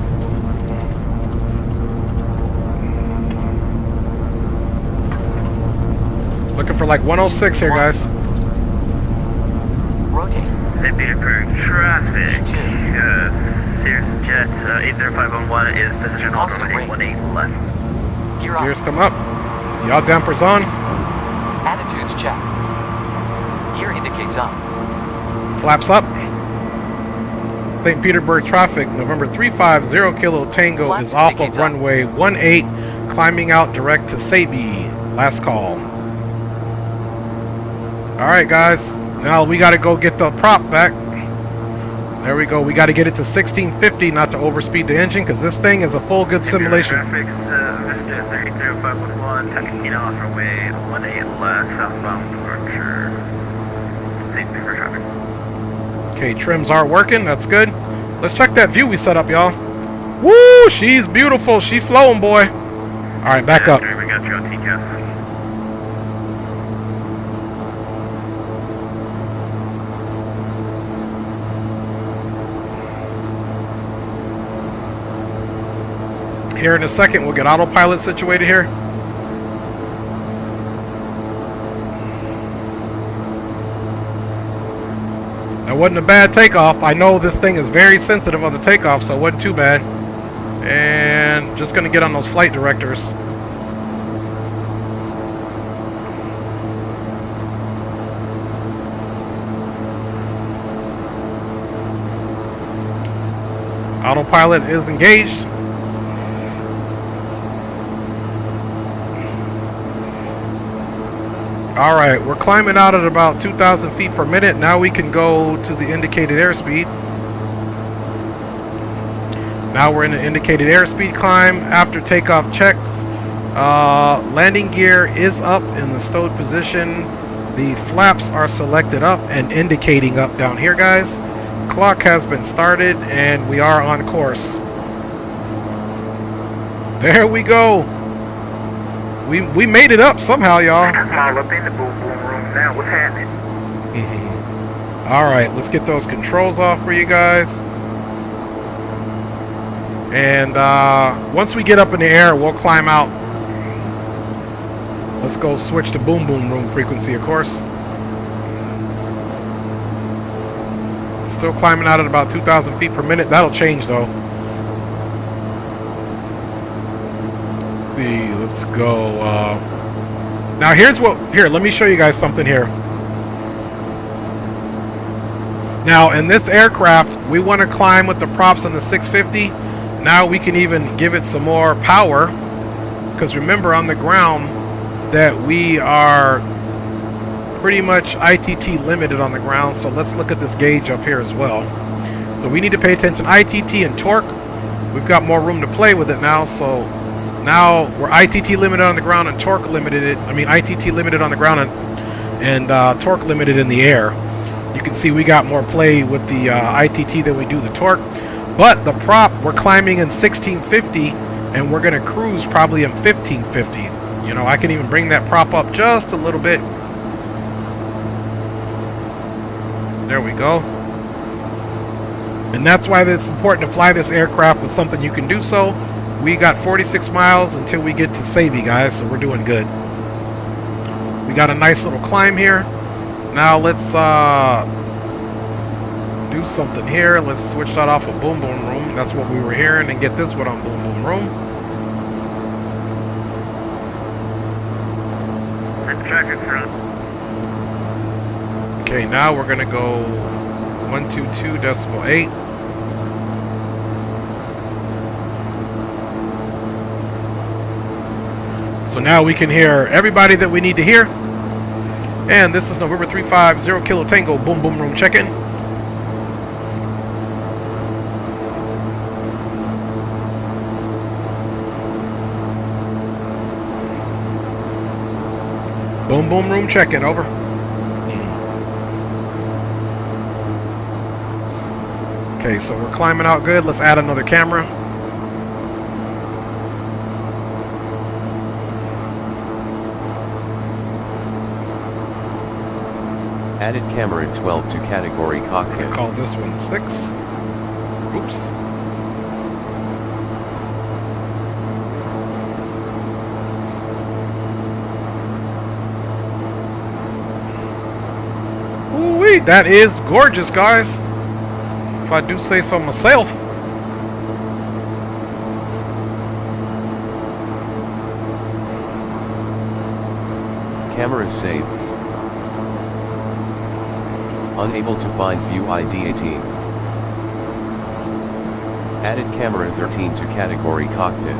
Looking for like 106 here, guys. Rotate. St. Petersburg traffic. Cirrus Jet 80511 is position on runway 18 left. Gear up. Gears come up. Yaw dampers on. Attitudes check. Gear indicates up. Flaps up. St. Petersburg traffic, November 350 Kilo Tango Flaps is off of indicates up. runway 18, climbing out direct to Sabi. Last call. Alright guys, now we gotta go get the prop back. There we go, we gotta get it to 1650, not to overspeed the engine, because this thing is a full good simulation. Traffic, Jet 80511, taking off runway 18 left, southbound departure. St. Petersburg traffic. Okay, trims are working, that's good. Let's check that view we set up, y'all. Woo, she's beautiful, she's flowing, boy. Alright, back up. We got you on TCAS. Here in a second, we'll get autopilot situated here. That wasn't a bad takeoff. I know this thing is very sensitive on the takeoff, so it wasn't too bad. And just gonna get on those flight directors. Autopilot is engaged. Alright, we're climbing out at about 2,000 feet per minute. Now we can go to the indicated airspeed. Now we're in the indicated airspeed climb. After takeoff checks, landing gear is up in the stowed position. The flaps are selected up and indicating up down here, guys. Clock has been started and we are on course. There we go. We made it up somehow, y'all. I'm all up in the boom boom room now. What's happening? Alright, let's get those controls off for you guys. And once we get up in the air, we'll climb out. Let's go switch to boom boom room frequency, of course. Still climbing out at about 2,000 feet per minute. That'll change though. Let's go. Now here's what. Here, let me show you guys something here. Now in this aircraft, we want to climb with the props on the 650. Now we can even give it some more power, because remember on the ground that we are pretty much ITT limited on the ground. So let's look at this gauge up here as well. So we need to pay attention. ITT and torque. We've got more room to play with it now. So now we're ITT limited on the ground and torque limited. ITT limited on the ground and torque limited in the air. You can see we got more play with the ITT than we do the torque. But the prop, we're climbing in 1650 and we're going to cruise probably in 1550. You know, I can even bring that prop up just a little bit. There we go. And that's why it's important to fly this aircraft with something you can do so. We got 46 miles until we get to Sabi, guys, so we're doing good. We got a nice little climb here. Now let's do something here. Let's switch that off of boom boom room. That's what we were hearing, and get this one on boom boom room. Okay, now we're gonna go 122.8. So now we can hear everybody that we need to hear. And this is November 350 Kilo Tango. Boom, boom, room check-in. Boom, boom, room check-in. Over. Okay, so we're climbing out good. Let's add another camera. Added camera 12 to category cockpit. Call this one 6. Oops. Ooh-wee, that is gorgeous, guys. If I do say so myself. Camera saved. Unable to find view ID 18. Added camera 13 to category cockpit.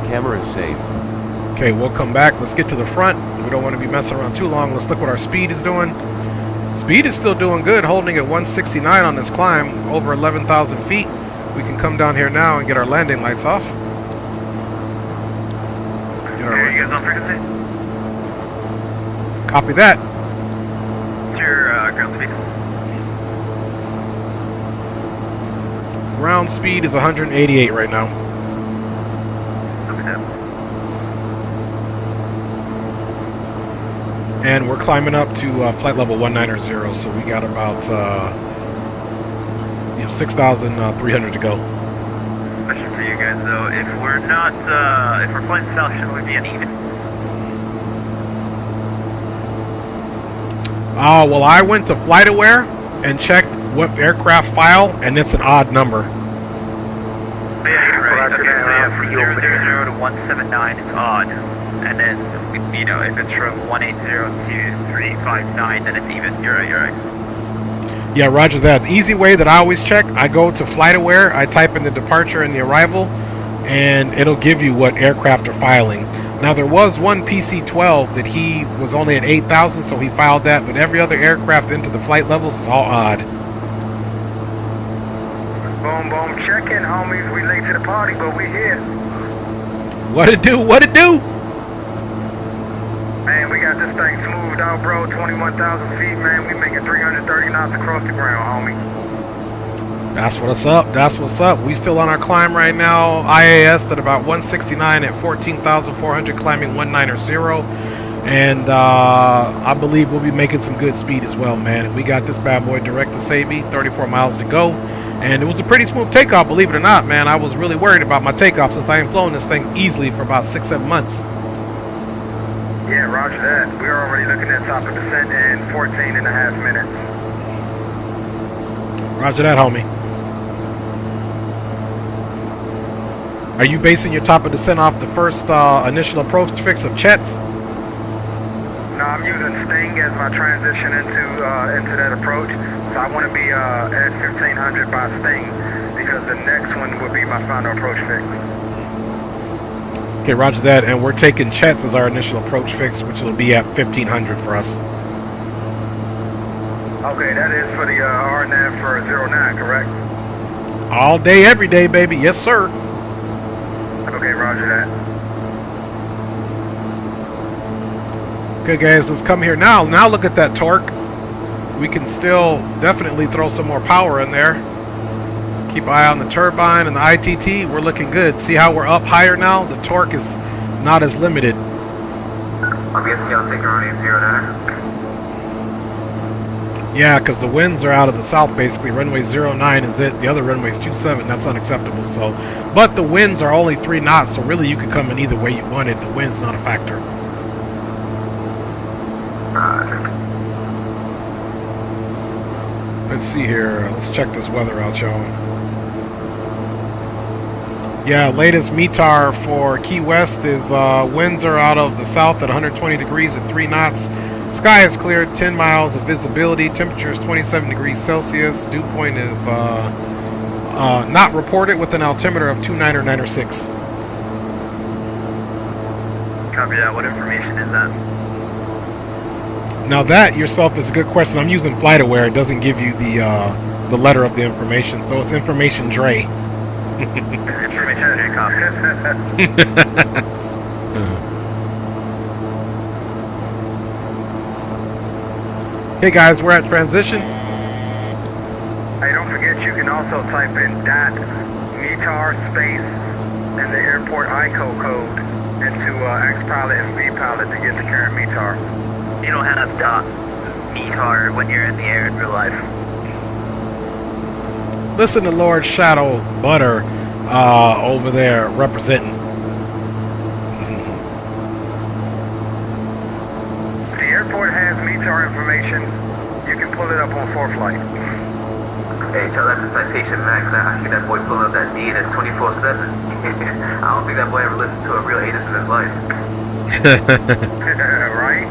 Camera is saved. Okay, we'll come back. Let's get to the front. We don't want to be messing around too long. Let's look what our speed is doing. Speed is still doing good, holding at 169 on this climb, over 11,000 feet. We can come down here now and get our landing lights off. Are you guys on frequency? Copy that. What's your ground speed? Ground speed is 188 right now. And we're climbing up to flight level 190, so we got about 6,300 to go. Question for you guys though: if we're not, if we're flying south, shouldn't we be uneven? Well, I went to FlightAware and checked what aircraft file, and it's an odd number. Yeah, you're right. Okay, so yeah, from 000 to 179, it's odd. And then, you know, if it's from 180 to 359, then it's even. You're right, you're right. Yeah, roger that. The easy way that I always check, I go to FlightAware, I type in the departure and the arrival, and it'll give you what aircraft are filing. Now, there was one PC-12 that he was only at 8,000, so he filed that, but every other aircraft into the flight levels is all odd. Boom, boom, check-in, homies. We late to the party, but we here. What it do? What it do? Man, we got this thing smoothed out, bro. 21,000 feet, man. We making 330 knots across the ground, homie. That's what's up. That's what's up. We still on our climb right now. IAS at about 169 at 14,400, climbing 190. And I believe we'll be making some good speed as well, man. We got this bad boy direct to Sabi, 34 miles to go. And it was a pretty smooth takeoff, believe it or not, man. I was really worried about my takeoff since I ain't flown this thing easily for about 6-7 months. Yeah, roger that. We're already looking at top of descent in 14.5 minutes. Roger that, homie. Are you basing your top of descent off the first initial approach fix of Chet's? No, I'm using Sting as my transition into that approach. So I want to be at 1500 by Sting because the next one will be my final approach fix. Okay, roger that. And we're taking Chet's as our initial approach fix, which will be at 1500 for us. Okay, that is for the RNAV for 09, correct? All day, every day, baby. Yes, sir. Okay, roger that. Okay, guys, let's come here now. Now look at that torque. We can still definitely throw some more power in there. Keep an eye on the turbine and the ITT. We're looking good. See how we're up higher now? The torque is not as limited. I'm guessing y'all taking running 09. Yeah, because the winds are out of the south basically. Runway 09 is it. The other runway is 27. That's unacceptable. So, but the winds are only 3 knots, so really you could come in either way you wanted. The wind's not a factor. Let's see here. Let's check this weather out, y'all. Yeah, latest METAR for Key West is winds are out of the south at 120 degrees at 3 knots. Sky is clear, 10 miles of visibility. Temperature is 27 degrees Celsius. Dew point is not reported with an altimeter of 29906. Copy that. What information is that? Now that yourself is a good question. I'm using FlightAware. It doesn't give you the letter of the information, so it's information Dre. Information Dre, copy. Hey guys, we're at transition. Hey, don't forget you can also type in .METAR space and the airport ICO code into X-Pilot and V-Pilot to get the current METAR. You don't have METAR when you're in the air in real life. Listen to Lord Shadow Butter over there representing. The airport has METAR information. You can pull it up on ForeFlight. Hey, tell that to Citation Max. I see that boy pulling up that DNS 24/7. I don't think that boy ever listened to a real ATIS in his life. Right?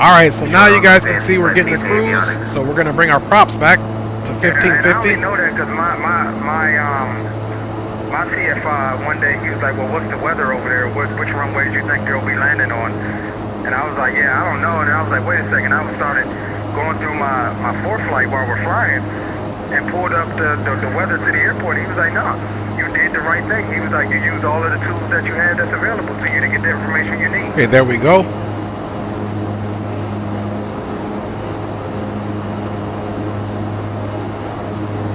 Alright, so now you guys can see we're getting a cruise. So we're going to bring our props back to 1550. I only know that because my CFI one day he was like, well, what's the weather over there? Which runway do you think they'll be landing on? And I was like, yeah, I don't know. And I was like, wait a second. I started going through my ForeFlight while we're flying and pulled up the weather to the airport. He was like, no, you did the right thing. He was like, you used all of the tools that you had that's available to you to get the information you need. Okay, there we go.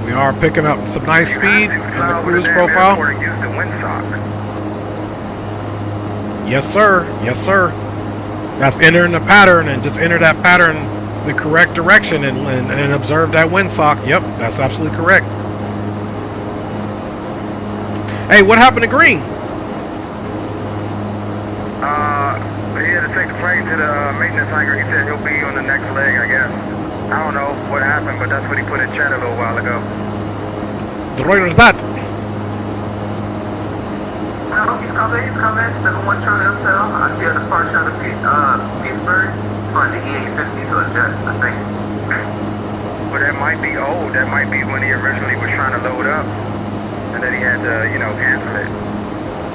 We are picking up some nice speed in the cruise profile. Use the windsock. Yes, sir. Yes, sir. That's entering the pattern, and just enter that pattern the correct direction and observe that windsock. Yep, that's absolutely correct. Hey, what happened to Green? He had to take the plane to the maintenance hangar. He said he'll be on the next leg, I guess. I don't know what happened, but that's what he put in chat a little while ago. Droider that. No, he's coming. 7-1 Charlie Hotel. I see a departure out of Pittsburgh. On the EA50 to a jet, I think. But that might be old. That might be when he originally was trying to load up. And then he had to, cancel it.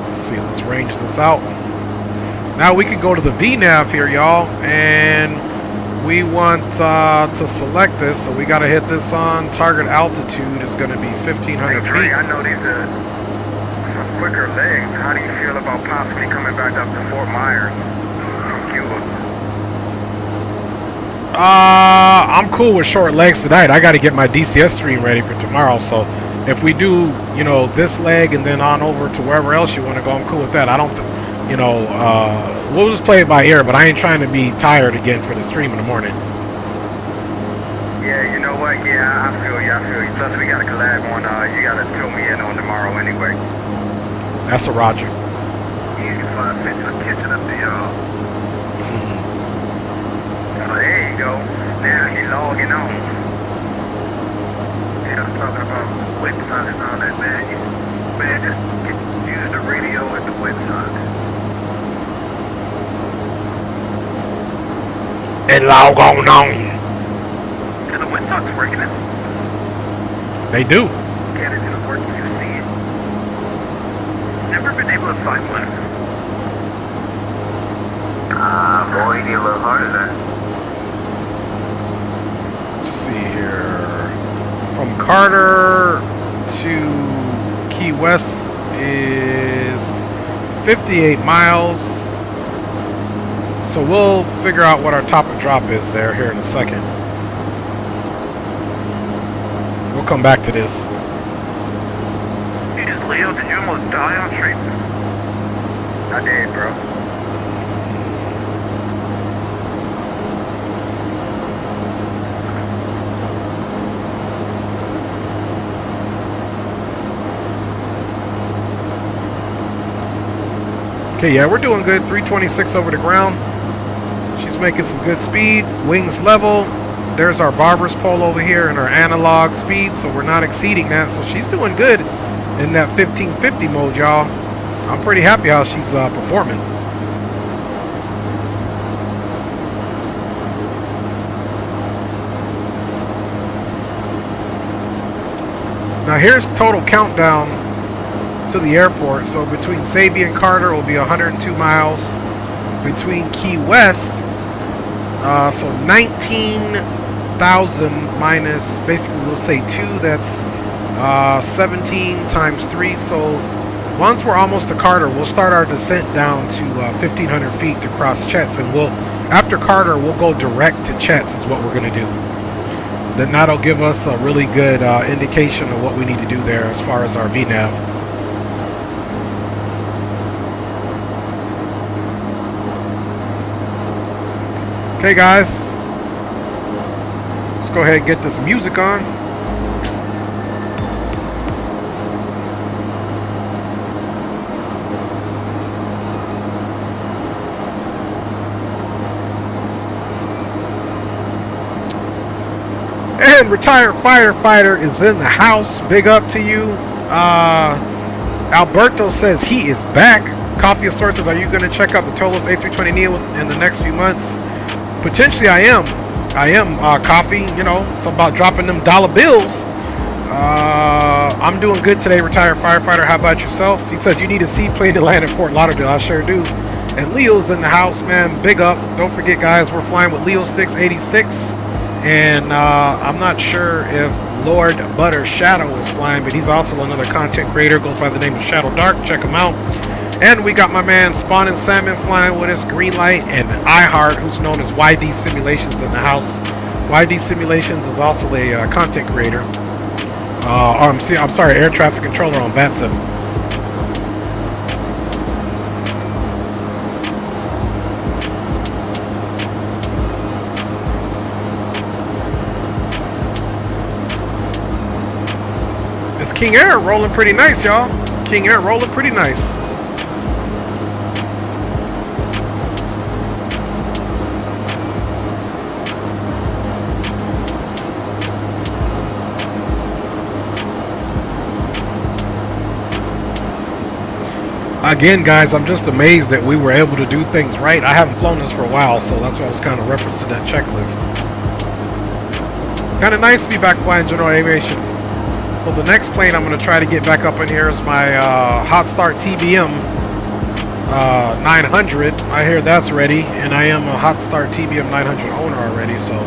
Let's see, let's range this out. Now we can go to the VNAV here, y'all. And we want to select this. So we got to hit this on. Target altitude is going to be 1,500 feet. I know these are some quicker legs. How do you feel about possibly coming back up to Fort Myers from Cuba? I'm cool with short legs tonight. I got to get my DCS stream ready for tomorrow. So if we do, this leg and then on over to wherever else you want to go, I'm cool with that. I don't, we'll just play it by ear, but I ain't trying to be tired again for the stream in the morning. Yeah, you know what? Yeah, I feel you. Plus, we got a collab on, you got to fill me in on tomorrow anyway. That's a Roger. Easy fun, fishing the kitchen up to y'all. There you go. Now he's logging on. Yeah, I'm talking about website and all that, man. Just use the radio at the website. And log on. Do the windsocks working it? They do. Get it to the work you see it. Never been able to find one. Boy, you need a little harder there. See here, from Carter to Key West is 58 miles, so we'll figure out what our top and drop is there here in a second. We'll come back to this. Jesus, Leo, did you almost die on stream? I did, bro. Okay, yeah, we're doing good. 326 over the ground. She's making some good speed. Wings level. There's our barber's pole over here and our analog speed, so we're not exceeding that. So she's doing good in that 1550 mode, y'all. I'm pretty happy how she's performing. Now here's total countdown to the airport. So between Sabie and Carter will be 102 miles. Between Key West, so 19,000 minus, basically we'll say 2, that's 17 times 3. So once we're almost to Carter, we'll start our descent down to 1,500 feet to cross Chet's, and after Carter, we'll go direct to Chet's is what we're going to do. Then that'll give us a really good indication of what we need to do there as far as our VNAV. Okay, guys, let's go ahead and get this music on. And retired firefighter is in the house. Big up to you. Alberto says he is back. Coffee sources, are you going to check out the Tolos A320neo in the next few months? Potentially I am. Coffee, you know, it's about dropping them dollar bills. I'm doing good today, retired firefighter. How about yourself? He says you need a seaplane to land in Fort Lauderdale. I sure do. And Leo's in the house, man. Big up. Don't forget, guys, we're flying with Leosticks 86. And I'm not sure if Lord Butter Shadow is flying, but he's also another content creator. Goes by the name of Shadow Dark. Check him out. And we got my man Spawn and Salmon flying with us, Greenlight, and iHeart, who's known as YD Simulations in the house. YD Simulations is also a content creator. I'm sorry, air traffic controller on VATSIM. It's King Air rolling pretty nice, y'all. King Air rolling pretty nice. Again, guys, I'm just amazed that we were able to do things right. I haven't flown this for a while, so that's why I was kind of referencing that checklist. Kind of nice to be back flying general aviation. Well, the next plane I'm going to try to get back up in here is my Hot Start TBM 900. I hear that's ready, and I am a Hot Start TBM 900 owner already, so...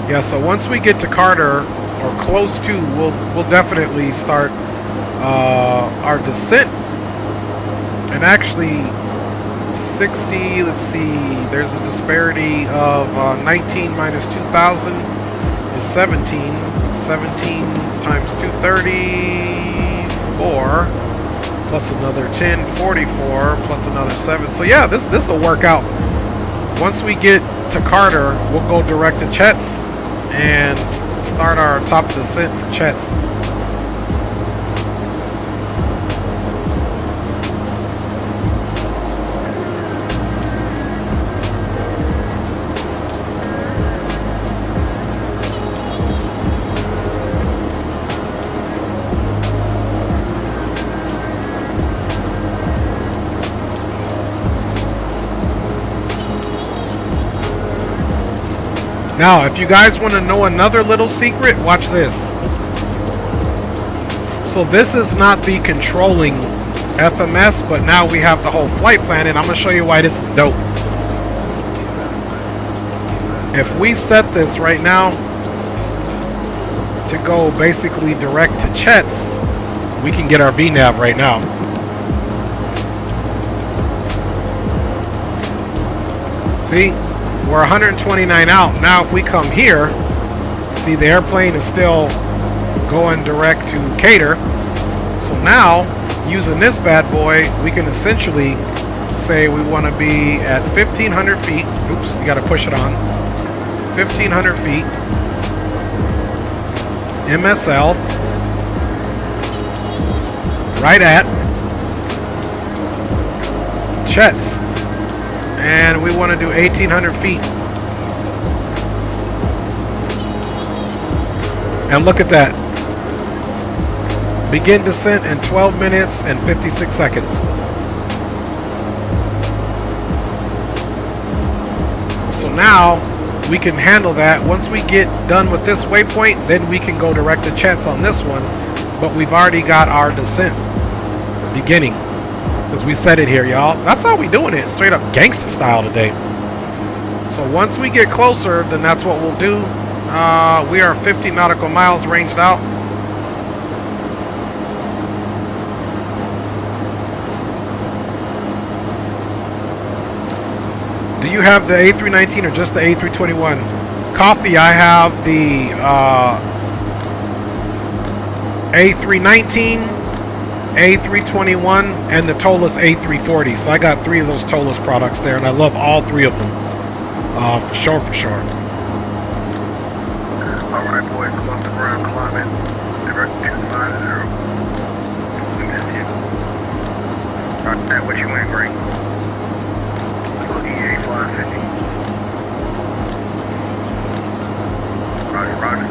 Yeah, so once we get to Carter, or close to, we'll definitely start our descent. And actually, 60, let's see, there's a disparity of 19 minus 2,000 is 17. 17 times 234, plus another 10, 44, plus another 7. So yeah, this will work out. Once we get to Carter, we'll go direct to Chet's and start our top descent for Chet's. Now, if you guys want to know another little secret, watch this. So this is not the controlling FMS, but now we have the whole flight plan, and I'm going to show you why this is dope. If we set this right now to go basically direct to Chet's, we can get our VNAV right now. See? We're 129 out. Now if we come here, see the airplane is still going direct to Cater. So now, using this bad boy, we can essentially say we want to be at 1,500 feet. Oops, you got to push it on. 1,500 feet. MSL. Right at Chet's. And we want to do 1,800 feet. And look at that. Begin descent in 12 minutes and 56 seconds. So now we can handle that. Once we get done with this waypoint, then we can go direct to Chet's on this one. But we've already got our descent beginning. Because we set it here, y'all. That's how we doing it. Straight up gangster style today. So once we get closer, then that's what we'll do. We are 50 nautical miles ranged out. Do you have the A319 or just the A321? Coffee, I have the A319, A321, and the Tolus A340. So I got 3 of those Tolus products there, and I love all 3 of them. For sure, for sure. Alright, boys, I'm off the ground climbing. Direct 250. We missed you. Alright, what you went, Green? EA 550. Roger, roger.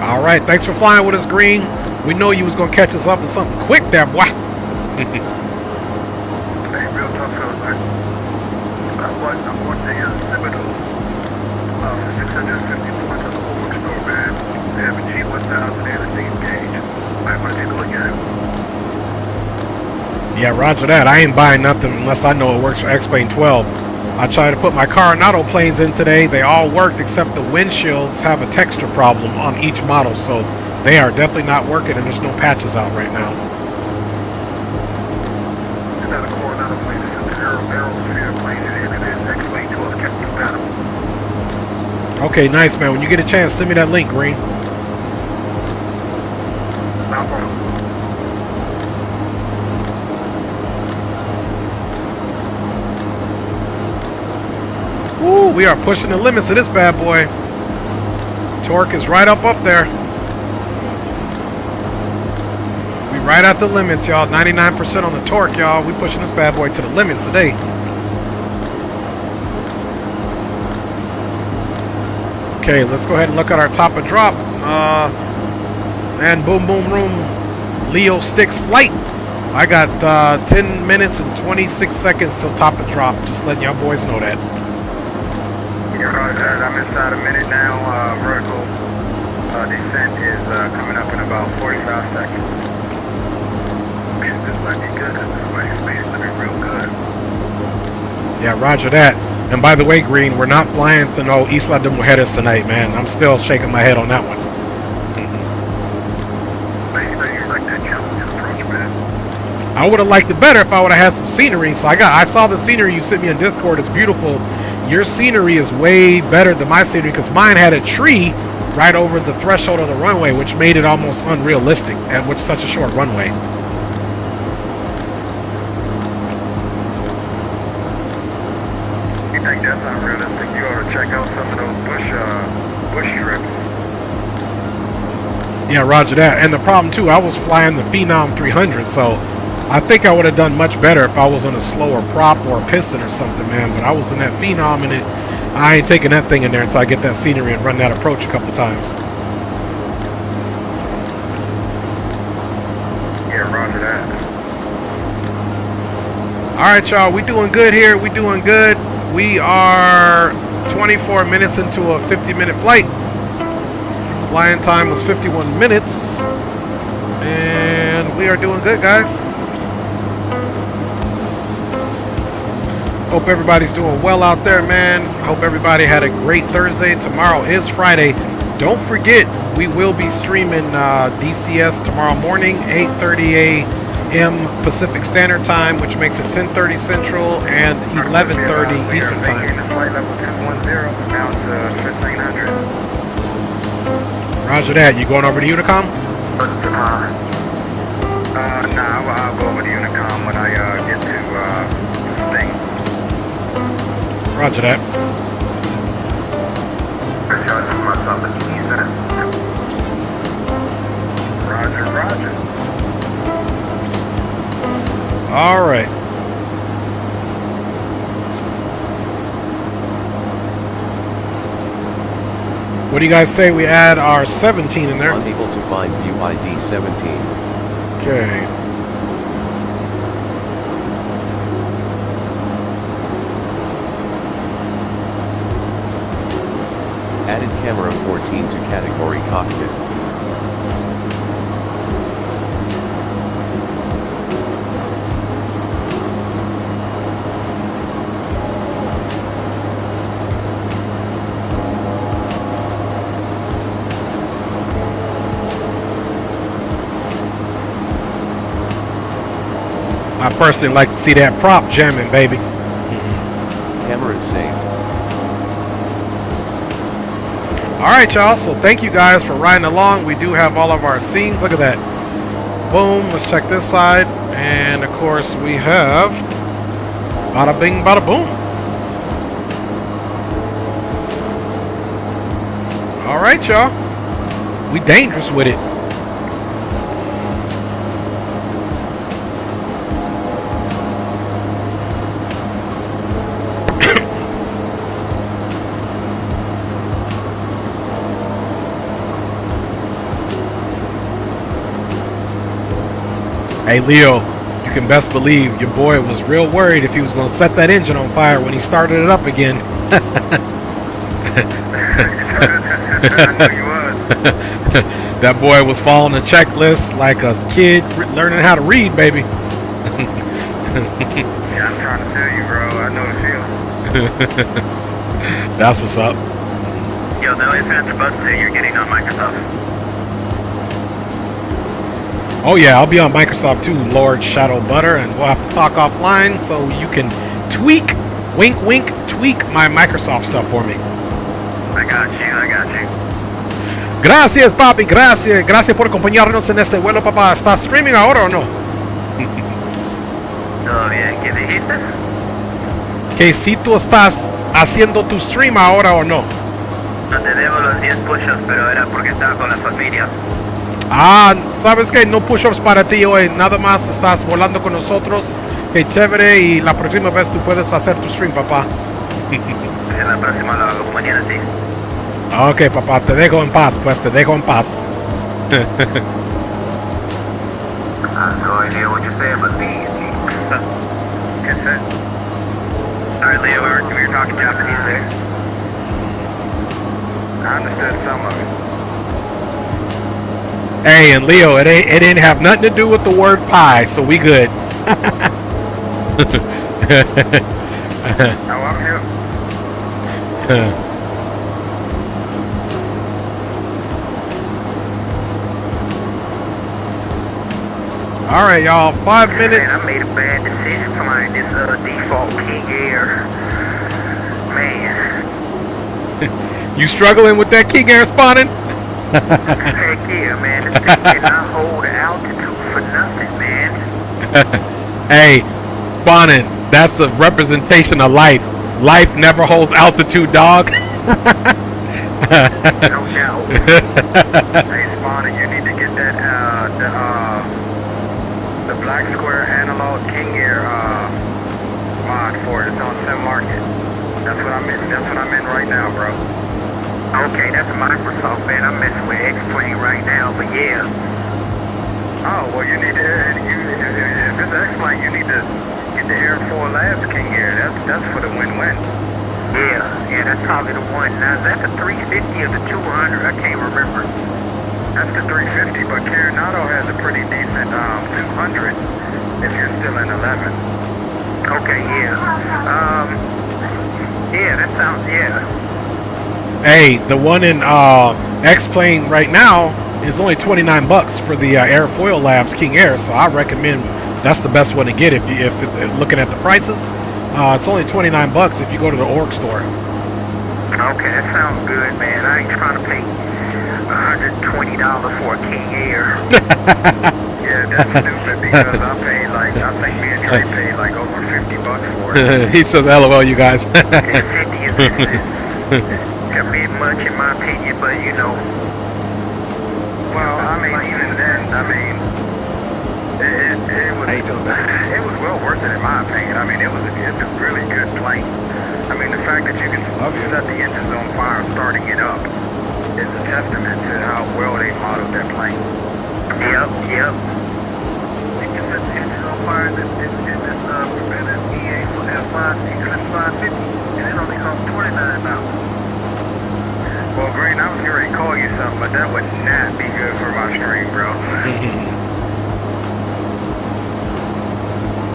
Alright, thanks for flying with us, Green. We know you was going to catch us up with something quick there, boy. Hey, real tough fellas, man. I'm watching the Seminole 650 points on the Boeing store, man. They have a G1000 and a deep gauge. Might want to take a look at it. Yeah, roger that. I ain't buying nothing unless I know it works for X-Plane 12. I tried to put my Coronado planes in today. They all worked except the windshields have a texture problem on each model, so they are definitely not working, and there's no patches out right now. It's not a Coronado plane, it's an Airfoil plane, and it is X-Plane 12 captain compatible. Okay, nice, man. When you get a chance, send me that link, Green. No problem. Woo, we are pushing the limits of this bad boy. Torque is right up there. We right at the limits, y'all. 99% on the torque, y'all. We pushing this bad boy to the limits today. Okay, let's go ahead and look at our top of drop. And boom, boom, room. Leo Sticks flight. I got 10 minutes and 26 seconds till top of drop. Just letting y'all boys know that. Yeah, roger. I'm inside a minute now. Vertical descent is coming up in about 45 seconds. This might be good because this space is looking real good. Yeah, roger that. And by the way, Green, we're not flying to no Isla de Mujeres tonight, man. I'm still shaking my head on that one. You like that challenge approach, man. I would have liked it better if I would have had some scenery. So I saw the scenery you sent me on Discord. It's beautiful. Your scenery is way better than my scenery because mine had a tree right over the threshold of the runway, which made it almost unrealistic and with such a short runway. You think that's unrealistic? You ought to check out some of those bush strips. Yeah, roger that. And the problem too, I was flying the Phenom 300, so I think I would have done much better if I was on a slower prop or a piston or something, man. But I was in that Phenom, and I ain't taking that thing in there until I get that scenery and run that approach a couple times. Yeah, roger that. All right, y'all, we doing good here. We doing good. We are 24 minutes into a 50-minute flight. Flying time was 51 minutes. And we are doing good, guys. Hope everybody's doing well out there, man. Hope everybody had a great Thursday. Tomorrow is Friday. Don't forget, we will be streaming DCS tomorrow morning, 8:30 a.m. Pacific Standard Time, which makes it 10:30 Central and 11:30 Eastern Time. Flight level 210, down to 1500. Roger that. You going over to Unicom? Nah, I'll go over to Unicom when I get to Sting. Roger that. All right. What do you guys say we add our 17 in there? Unable to find view ID 17. Okay. Added camera 14 to category cockpit. I personally like to see that prop jamming, baby. Camera is saved. All right, y'all. So thank you guys for riding along. We do have all of our scenes. Look at that. Boom. Let's check this side. And of course, we have bada bing, bada boom. All right, y'all. We dangerous with it. Hey Leo, you can best believe your boy was real worried if he was going to set that engine on fire when he started it up again. That boy was following the checklist like a kid learning how to read, baby. Yeah, I'm trying to tell you, bro. I know the feel. That's what's up. Yo, the only fancy bus that you're getting on Microsoft. Oh yeah, I'll be on Microsoft too, Lord Shadow Butter, and we'll have to talk offline so you can tweak, wink wink, tweak my Microsoft stuff for me. I got you. Gracias, papi, gracias. Gracias por acompañarnos en este vuelo, papá. ¿Estás streaming ahora o no? Todo bien, ¿qué dijiste? Que si tú estás haciendo tu stream ahora o no. No te debo los 10 push-ups, pero era porque estaba con la familia. Ah, ¿sabes qué? No push-ups para ti hoy. Nada más estás volando con nosotros. Qué chévere. Y la próxima vez tú puedes hacer tu stream, papá. En la próxima lo hago mañana, sí. Ok, papá. Te dejo en paz, pues. Te dejo en paz. I have no idea what you're saying, but me. Yes, sir. Sorry, Leo, we were talking Japanese there. I understood some of it. Hey, and Leo, it didn't have nothing to do with the word pie, so we good. Oh, I'm here. All right, y'all. 5 minutes. Man, I made a bad decision flying this default King Air. Man. You struggling with that King Air spawning? Heck yeah, man. This thing cannot hold altitude for nothing, man. Hey, spawning. That's a representation of life. Life never holds altitude, dog. No doubt. Hey, Spawning, you need to get that, the black square analog King Air, mod for it. It's on Sim Market. That's what I'm in right now, bro. Okay, that's Microsoft, man. I'm messing with X-Plane right now, but yeah. Oh, well, you need to, if it's X-Plane, you need to get the Airfoil Labs King Air. That's for the win-win. Yeah, that's probably the one. Now, is that the 350 or the 200? I can't remember. That's the 350, but Coronado has a pretty decent 200 if you're still in 11. Okay, yeah. Yeah, that sounds, yeah. Hey, the one in X-Plane right now is only $29 for the Airfoil Labs King Air, so I recommend that's the best one to get if looking at the prices. It's only $29 if you go to the org store. Okay, that sounds good, man. I ain't trying to pay $120 for a King Air. Yeah, that's stupid because I think me and Trey paid like over $50 for it. He says, LOL, you guys. And 50 is a bit much in my opinion, but you know. Well, I mean, even then, I mean, it was well Yep. You can set the engine on fire in this prevented EA for F5 Eclipse 550, and it only costs $29. Well, Green, I was getting ready to call you something, but that would not be good for my stream, bro.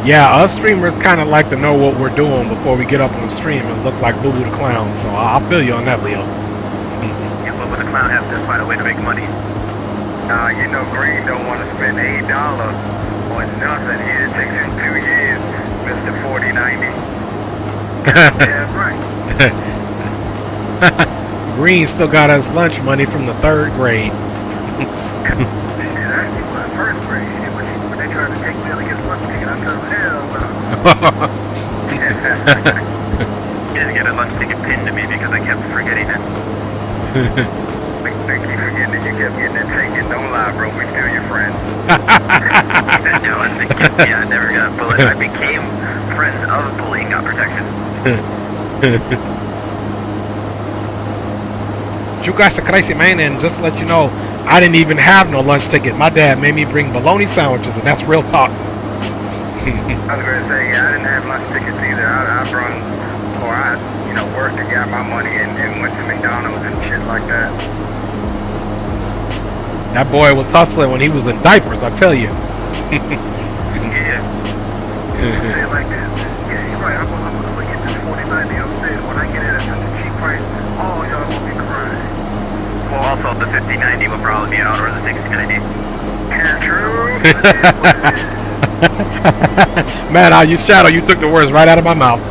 Yeah, us streamers kind of like to know what we're doing before we get up on the stream and look like Boo Boo the Clown, so I'll feel you on that, Leo. Yeah, but with the clown have to find a way to make money. You know Green don't want to spend $8 on nothing here. It takes him 2 years, Mr. 4090. Yeah, right. Green still got us lunch money from the 3rd grade. Shit, I actually was in first grade. Shit, when they tried to take me to get lunch ticket, I told them, hell no. You didn't get a lunch ticket pinned to me because I kept forgetting it. They keep forgetting that you kept getting that ticket. Don't lie, bro. We still your friends. No, I never got bullied. I became friends of bullying, not protection. You guys are crazy, man, and just to let you know, I didn't even have no lunch ticket. My dad made me bring bologna sandwiches, and that's real talk. I was going to say, yeah, I didn't have lunch tickets either. I worked and got my money and went to McDonald's and shit like that. That boy was hustling when he was in diapers, I tell you. Yeah. Say it like this. Yeah, you're right. I'm gonna get this 4090 upstairs. When I get it at such a cheap price, all y'all will be crying. Well, also the 5090 will probably be out, or the 6090. True. Man, you Shadow, you took the words right out of my mouth.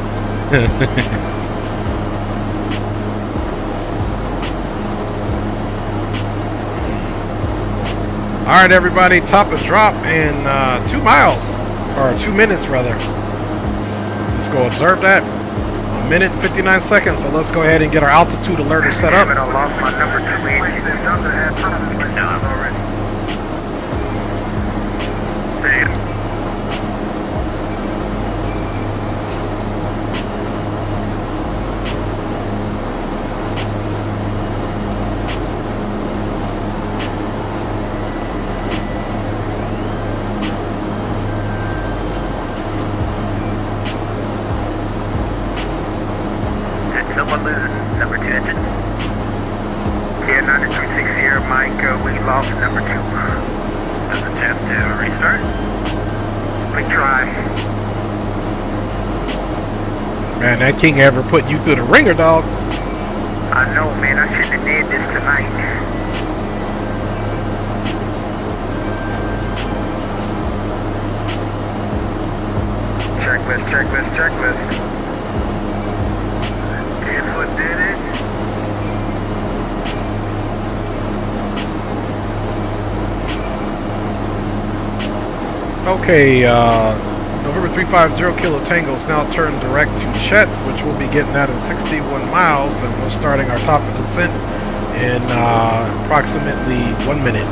All right, everybody, top of drop in 2 miles, or 2 minutes rather. Let's go observe that. 1 minute and 59 seconds, so let's go ahead and get our altitude alerter set up. I lost my number 280. They've done to have time already. Damn. Someone losing number 2 engine? Yeah, 936 here, Mike. We lost number 2. There's a chance to restart? We try. Man, that king ever put you through the ringer, dog. I know, man. I shouldn't have did this tonight. Checklist. What did it? Okay, November 350 Kilo Tango is now turned direct to Chet's, which we'll be getting out in 61 miles, and we're starting our top of descent in approximately 1 minute.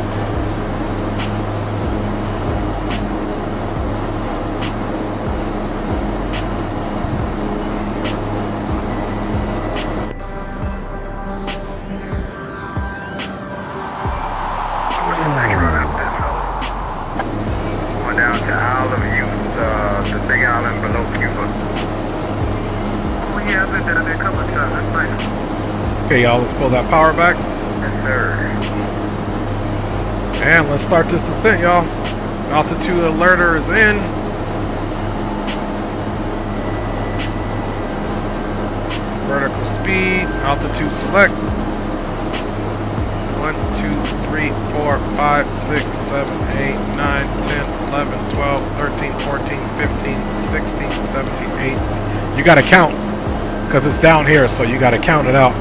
Okay, y'all, let's pull that power back. Yes, sir. And let's start this descent, y'all. Altitude alerter is in. Vertical speed, altitude select. 1, 2, 3, 4, 5, 6, 7, 8, 9, 10, 11, 12, 13, 14, 15, 16, 17, 8. You gotta count, because it's down here, so you gotta count it out.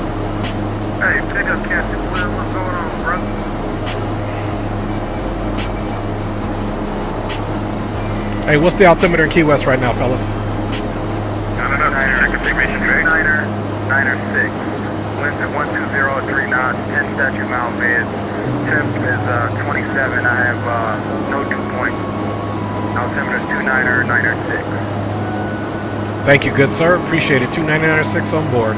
Hey, pick up Captain Will. What's going on, bro? Hey, what's the altimeter in Key West right now, fellas? I don't know. Check configuration, Greg. Niner 6. Winds at 120 at 3 knots. 10 statute mile vid. Temp is 27. I have no dew point. Altimeter is 296. Thank you, good sir. Appreciate it. 299.6 on board.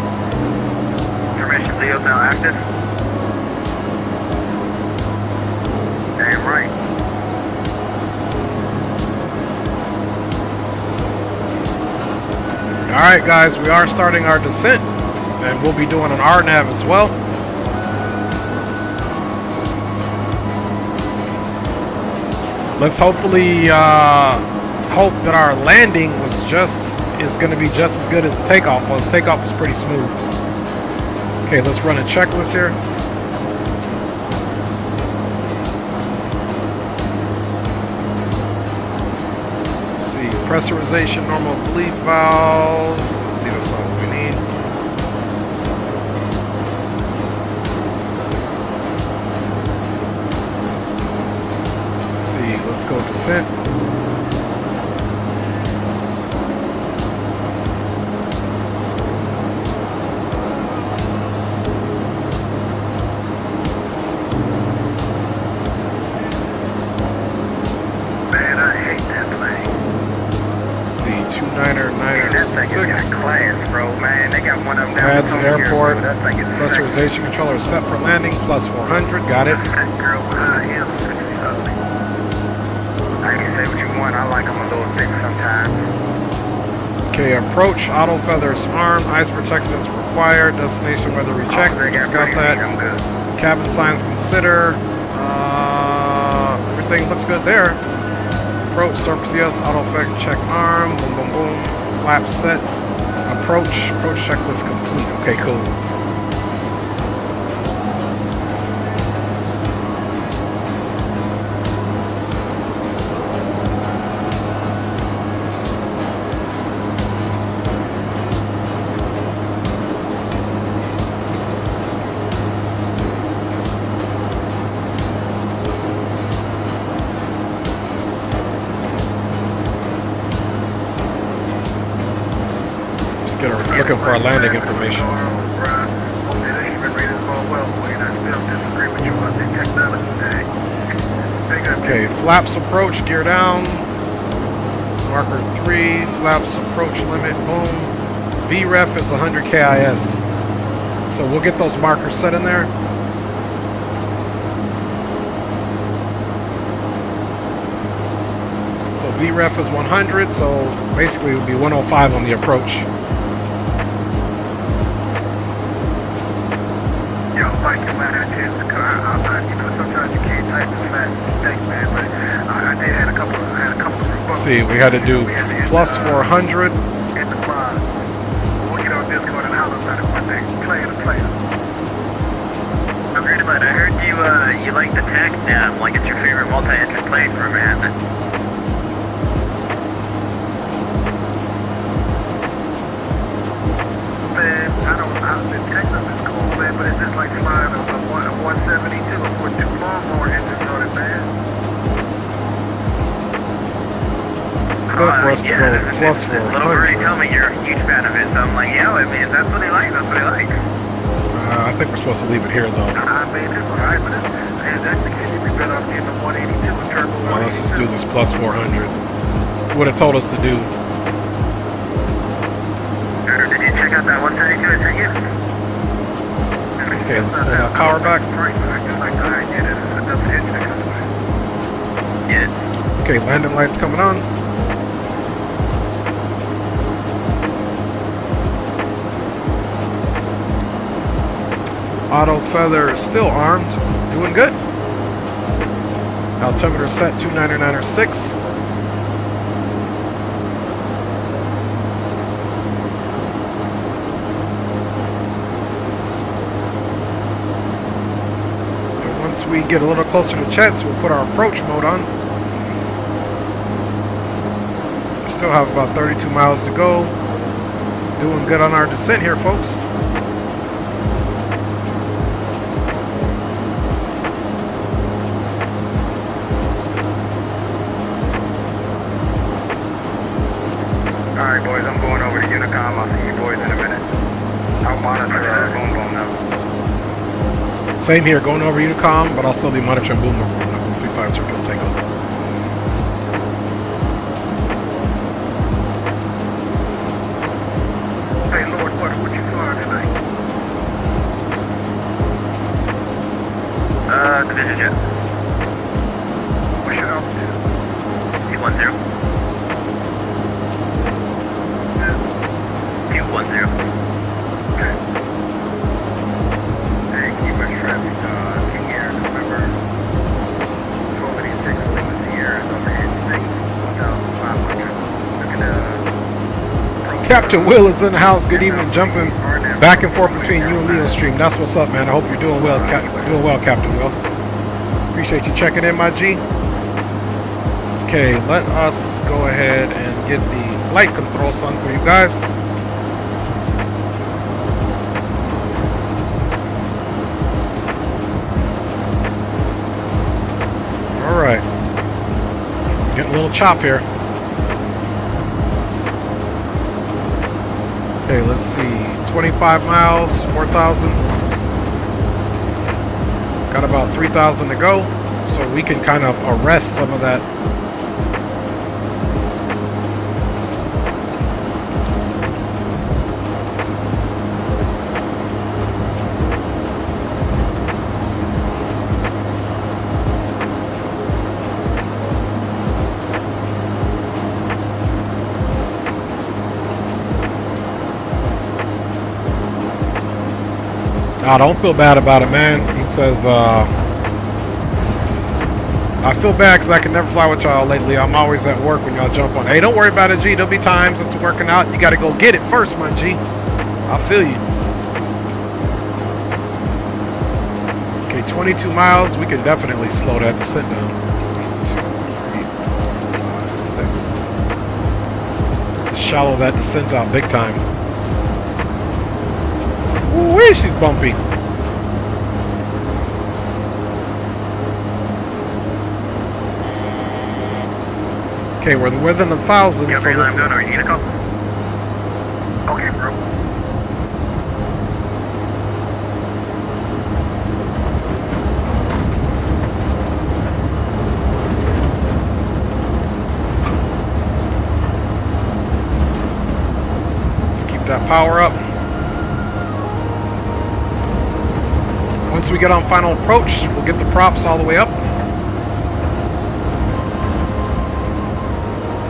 Information Leo's now active. Damn right. Alright guys, we are starting our descent, and we'll be doing an RNAV as well. Let's hopefully hope that our landing is going to be just as good as the takeoff was. Takeoff was pretty smooth. Okay, let's run a checklist here. Let's see, pressurization, normal bleed valves. Let's see, that's all we need. Let's see, let's go descent. Pads, airport, pressurization controller set for landing, plus 400, got it. I can say what you want, I like them a little thick sometimes. Okay, approach, auto feathers armed, ice protection is required, destination weather rechecked, we just got that. Cabin signs consider, everything looks good there. Approach, surface yields, auto effect check arm, boom, boom, boom, flap set. Approach checklist complete. Okay, cool. Looking for our landing information. Okay, flaps approach, gear down. Marker 3, flaps approach limit, boom. VREF is 100 KIS. So we'll get those markers set in there. So VREF is 100, so basically it would be 105 on the approach. Like your attitude, sometimes you can't type as fast as you think, man, but I did had a couple of see, we had to do plus 400. In the quad. We'll get on Discord and holler about it one day. Play it. I'm heard about it. I heard you like the TAC-NAV, like it's your favorite multi-engine plane for a man. Man, the Texas is cool, man, but it's just like flying a 172 with 2 lawnmower engines on it, man. Good for us to go plus 400. Little birdie told me you're a huge fan of it, so I'm like, yeah, I mean, if that's what he likes, that's what he likes. I think we're supposed to leave it here, though. I mean, it's alright, but that's the case. You'd be better off getting a 182 with turbo 182. Well, let's just do this plus 400. Would have told us to do. Did you check out that 132 I sent you? Okay, let's pull that power back. Yeah. Okay, landing lights coming on. Auto feather still armed, doing good. Altimeter set 299.6. Once we get a little closer to Chet's, we'll put our approach mode on. Still have about 32 miles to go. Doing good on our descent here, folks. Alright, boys, I'm going over to Unicom. I'll see you boys in a minute. I'll monitor Boom Boom now. Same here, going over Unicom, but I'll still be monitoring Boom Boom from the 35 circle takeoff. Hey, Lord, what you flying tonight? Division jet. What's your altitude? C-10. Captain Will is in the house. Good evening. Jumping back and forth between you and Leo stream. That's what's up, man. I hope you're doing well, Captain Will. Appreciate you checking in, my G. Okay, let us go ahead and get the flight control sun for you guys. All right. Getting a little chop here. Okay, let's see. 25 miles, 4,000. Got about 3,000 to go, so we can kind of arrest some of that. Don't feel bad about it, man. He says, I feel bad because I can never fly with y'all lately. I'm always at work when y'all jump on. Hey, don't worry about it, G. There'll be times it's working out. You got to go get it first, my G. I feel you. Okay, 22 miles. We can definitely slow that descent down. 1, 2, 3, 4, 5, 6. Shallow that descent out big time. Ooh, she's bumpy. Okay, we're within 1,000. So this or you need a couple? Okay, bro. Let's keep that power up. Once we get on final approach, we'll get the props all the way up.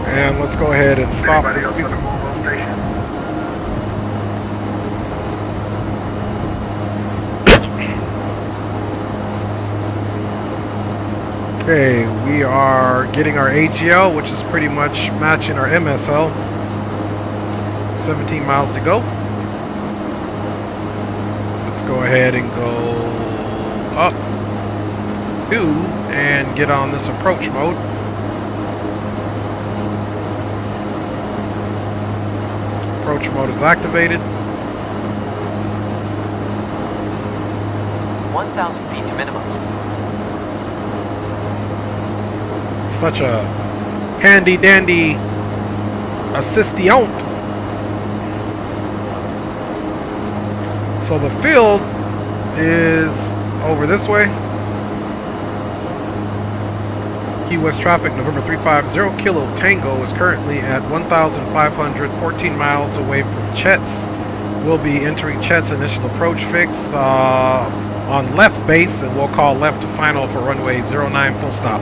And let's go ahead and stop this piece of... Okay, we are getting our AGL, which is pretty much matching our MSL. 17 miles to go. Let's go ahead and go up 2 and get on this approach mode. Approach mode is activated. 1,000 feet to minimums. Such a handy dandy assistant. So the field is over this way. Key West traffic, November 350 Kilo Tango is currently at 1,514 miles away from Chet's. We'll be entering Chet's initial approach fix on left base, and we'll call left to final for runway 09 full stop.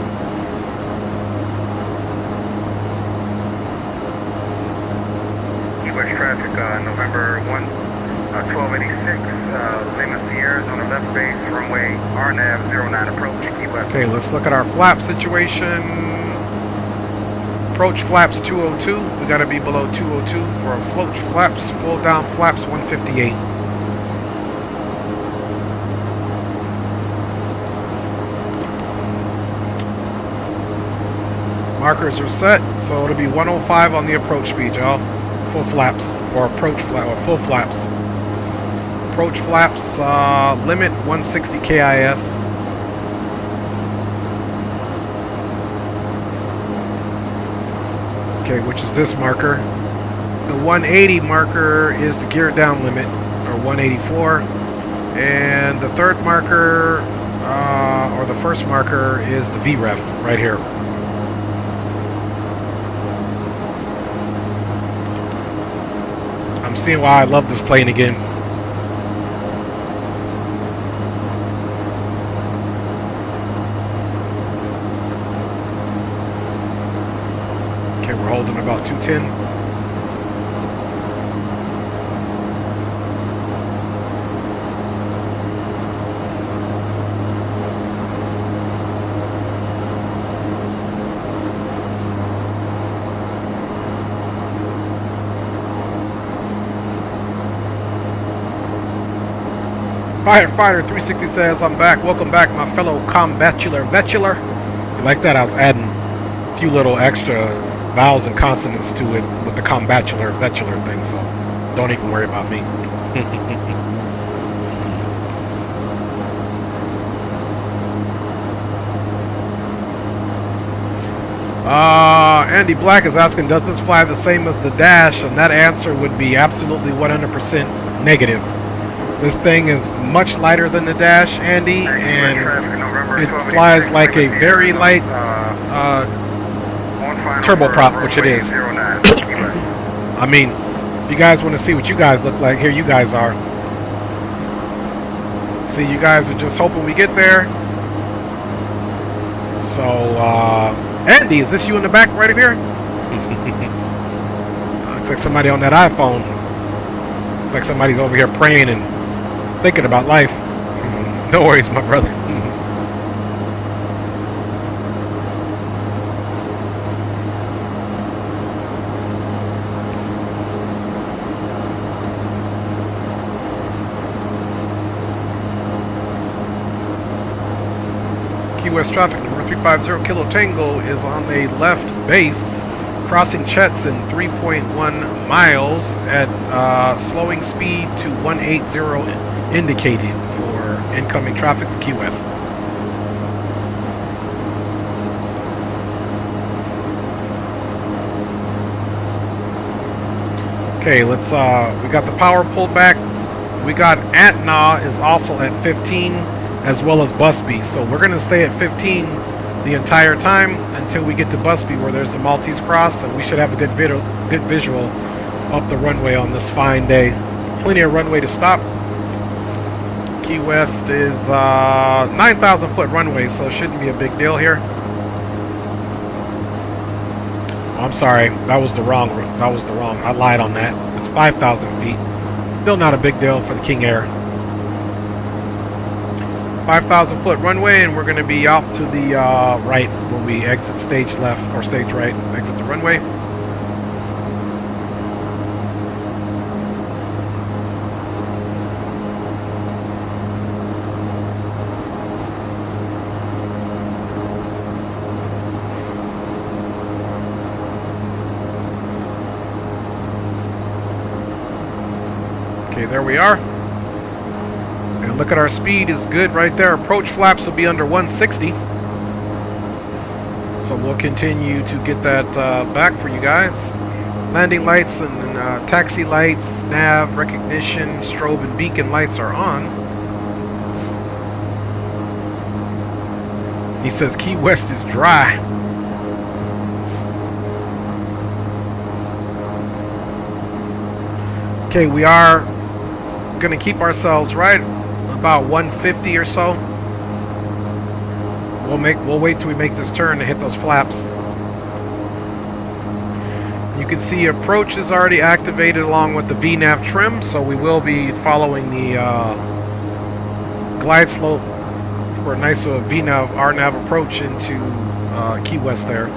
Key West traffic, November 1286, Lima Sierra on the left base, runway RNAV 09 approach, Key West. Okay, let's look at our flap situation. Approach flaps 202. We got to be below 202 for a float flaps. Full down flaps 158. Markers are set, so it'll be 105 on the approach speed, y'all. Full flaps, or approach flap, or full flaps. Approach flaps, limit 160 KIS. Okay, which is this marker. The 180 marker is the gear down limit, or 184. And the third marker, or the first marker, is the VREF right here. I'm seeing why I love this plane again. Okay, we're holding about 210. Firefighter 360 says, I'm back. Welcome back, my fellow combatular vetular. You like that? I was adding a few little extra vowels and consonants to it with the combatular vetular thing, so don't even worry about me. Andy Black is asking, does this fly the same as the Dash? And that answer would be absolutely 100% negative. This thing is much lighter than the Dash, Andy, and it flies like a very light turboprop, which it is. I mean, if you guys want to see what you guys look like, here you guys are. See, you guys are just hoping we get there. So, Andy, is this you in the back right here? Looks like somebody on that iPhone. Looks like somebody's over here praying and thinking about life. No worries, my brother. Key West traffic number 350 Kilo Tango is on a left base, crossing Chet's in 3.1 miles at slowing speed to 180 indicated for incoming traffic for Key West. Okay, let's we got the power pulled back. We got Atna is also at 15, as well as Busby. So we're gonna stay at 15 the entire time until we get to Busby, where there's the Maltese Cross, and we should have a good visual of the runway on this fine day. Plenty of runway to stop. Key West is 9,000 foot runway, so it shouldn't be a big deal here. Oh, I'm sorry, that was the wrong. I lied on that. It's 5,000 feet. Still not a big deal for the King Air. 5,000 foot runway, and we're going to be off to the right when we exit stage left or stage right. Exit the runway. Okay, there we are. And look at our speed is good right there. Approach flaps will be under 160. So we'll continue to get that back for you guys. Landing lights and taxi lights, nav, recognition, strobe and beacon lights are on. He says Key West is dry. Okay, we are going to keep ourselves right about 150 or so. We'll wait till we make this turn to hit those flaps. You can see approach is already activated along with the VNAV trim, so we will be following the glide slope for a nice VNAV RNAV approach into Key West there.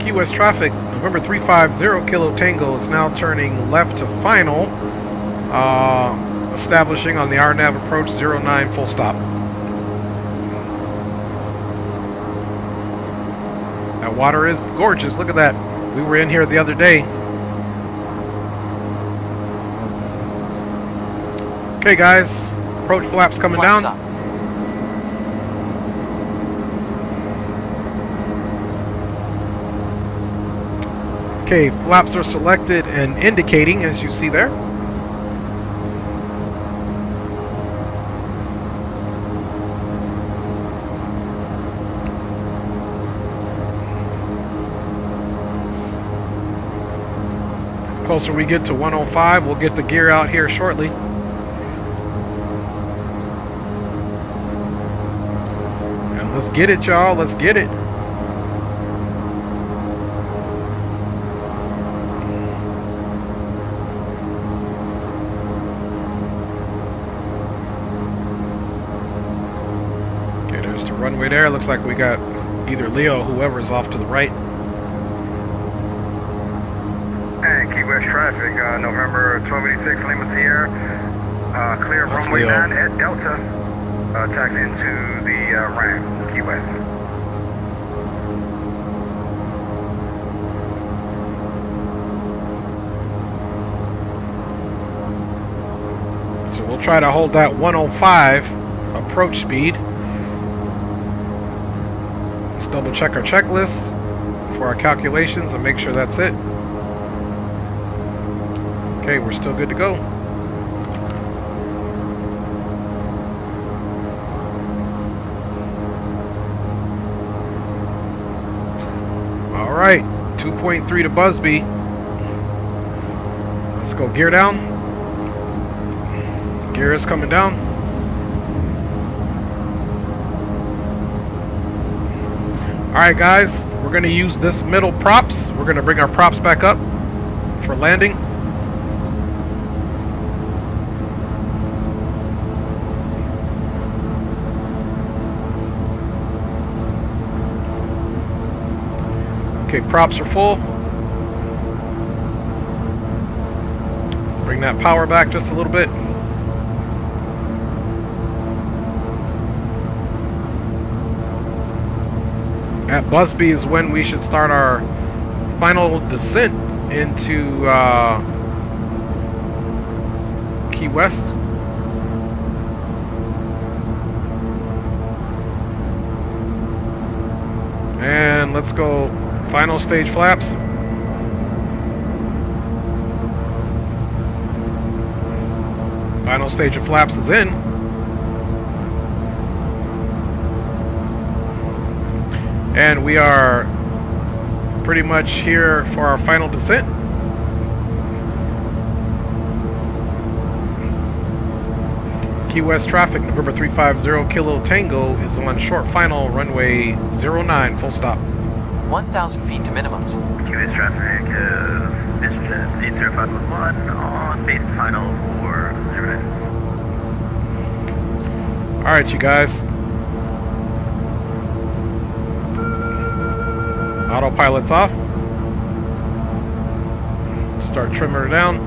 Key West traffic, November 350 Kilo Tango is now turning left to final, establishing on the RNAV approach 09 full stop. That water is gorgeous, look at that. We were in here the other day. Okay guys, approach flaps coming down. Up. Okay, flaps are selected and indicating, as you see there. The closer we get to 105, we'll get the gear out here shortly. And let's get it, y'all. Let's get it. Runway there. Looks like we got either Leo, whoever's off to the right. And Key West traffic, November 1286 Lima Sierra, clear That's runway Leo. 9 at Delta, taxi into the ramp, Key West. So we'll try to hold that 105 approach speed. Let's double check our checklist for our calculations and make sure that's it. Okay, we're still good to go. All right, 2.3 to Busby. Let's go gear down. Gear is coming down. All right, guys, we're going to use this middle props. We're going to bring our props back up for landing. Okay, props are full. Bring that power back just a little bit. At Busby is when we should start our final descent into Key West. And let's go final stage flaps. Final stage of flaps is in. And we are pretty much here for our final descent. Key West traffic, November 350 Kilo Tango is on short final runway 09, full stop. 1,000 feet to minimums. Key West traffic is VisionJet 80511 on base final 40. Alright, you guys. Autopilot's off. Start trimming her down.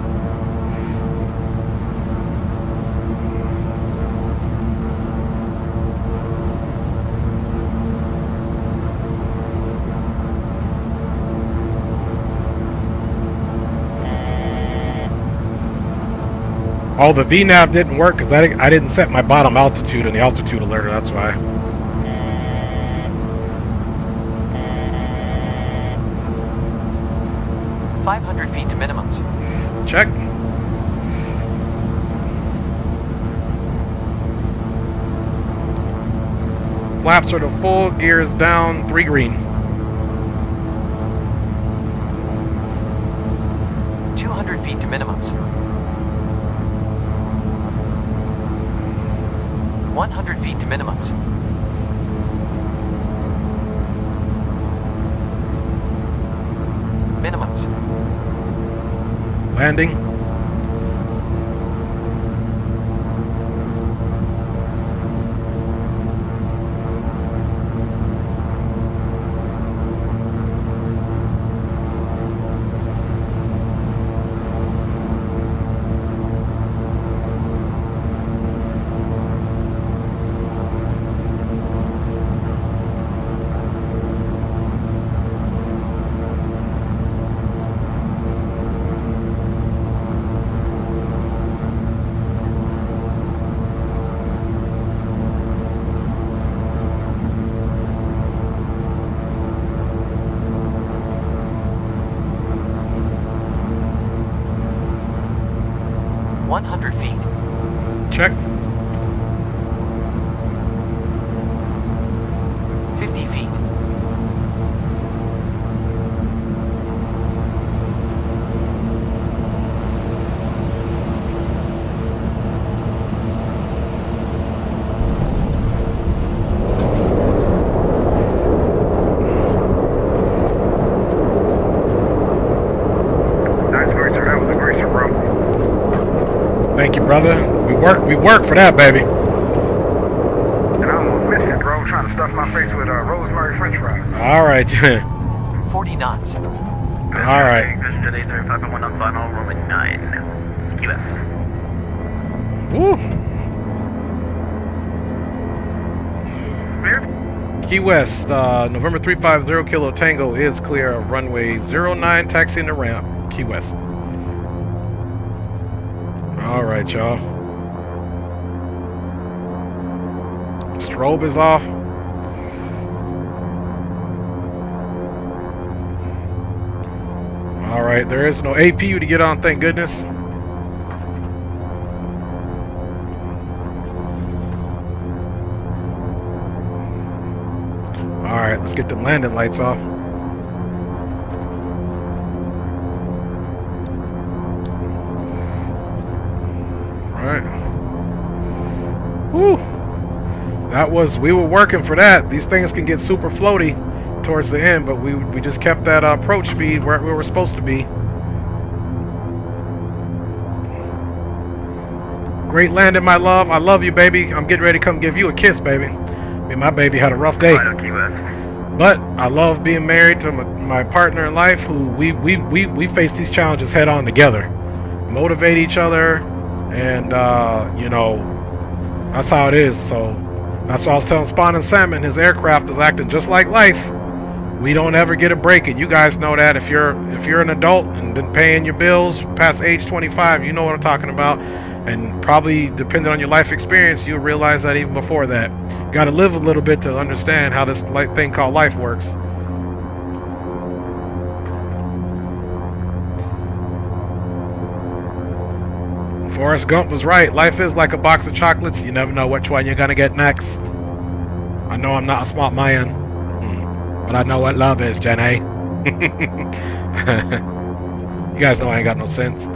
Oh, the VNAV didn't work because I didn't set my bottom altitude in the altitude alerter, that's why. $500 feet to minimums. Check. Flaps are to full, gears down, 3 green. 200 feet to minimums. 100 feet to minimums. Minimums. Landing. Check. 50 feet. Nice greaser, that was a greaser, bro. Thank you, brother. We work for that, baby. And I almost missed it, bro. I'm trying to stuff my face with rosemary french fries. All right. 40 knots. All right. Vision Jet 835 on final, rolling 9. QS. Woo. Clear? Key West, November 350 Kilo Tango is clear of runway 09, taxiing the ramp, Key West. All right, y'all. Strobe is off. All right, there is no APU to get on, thank goodness. All right, let's get the landing lights off. All right. Woo. We were working for that. These things can get super floaty towards the end, but we just kept that approach speed where we were supposed to be. Great landing, my love. I love you, baby. I'm getting ready to come give you a kiss, baby. Me and my baby had a rough day. But I love being married to my partner in life, who we face these challenges head on together. Motivate each other, and you know, that's how it is. So that's why I was telling Spawn and Salmon, his aircraft is acting just like life. We don't ever get a break, and you guys know that. If you're an adult and been paying your bills past age 25, you know what I'm talking about. And probably, depending on your life experience, you'll realize that even before that. Got to live a little bit to understand how this thing called life works. Forrest Gump was right. Life is like a box of chocolates. You never know which one you're going to get next. I know I'm not a smart man, but I know what love is, Jenny. You guys know I ain't got no sense.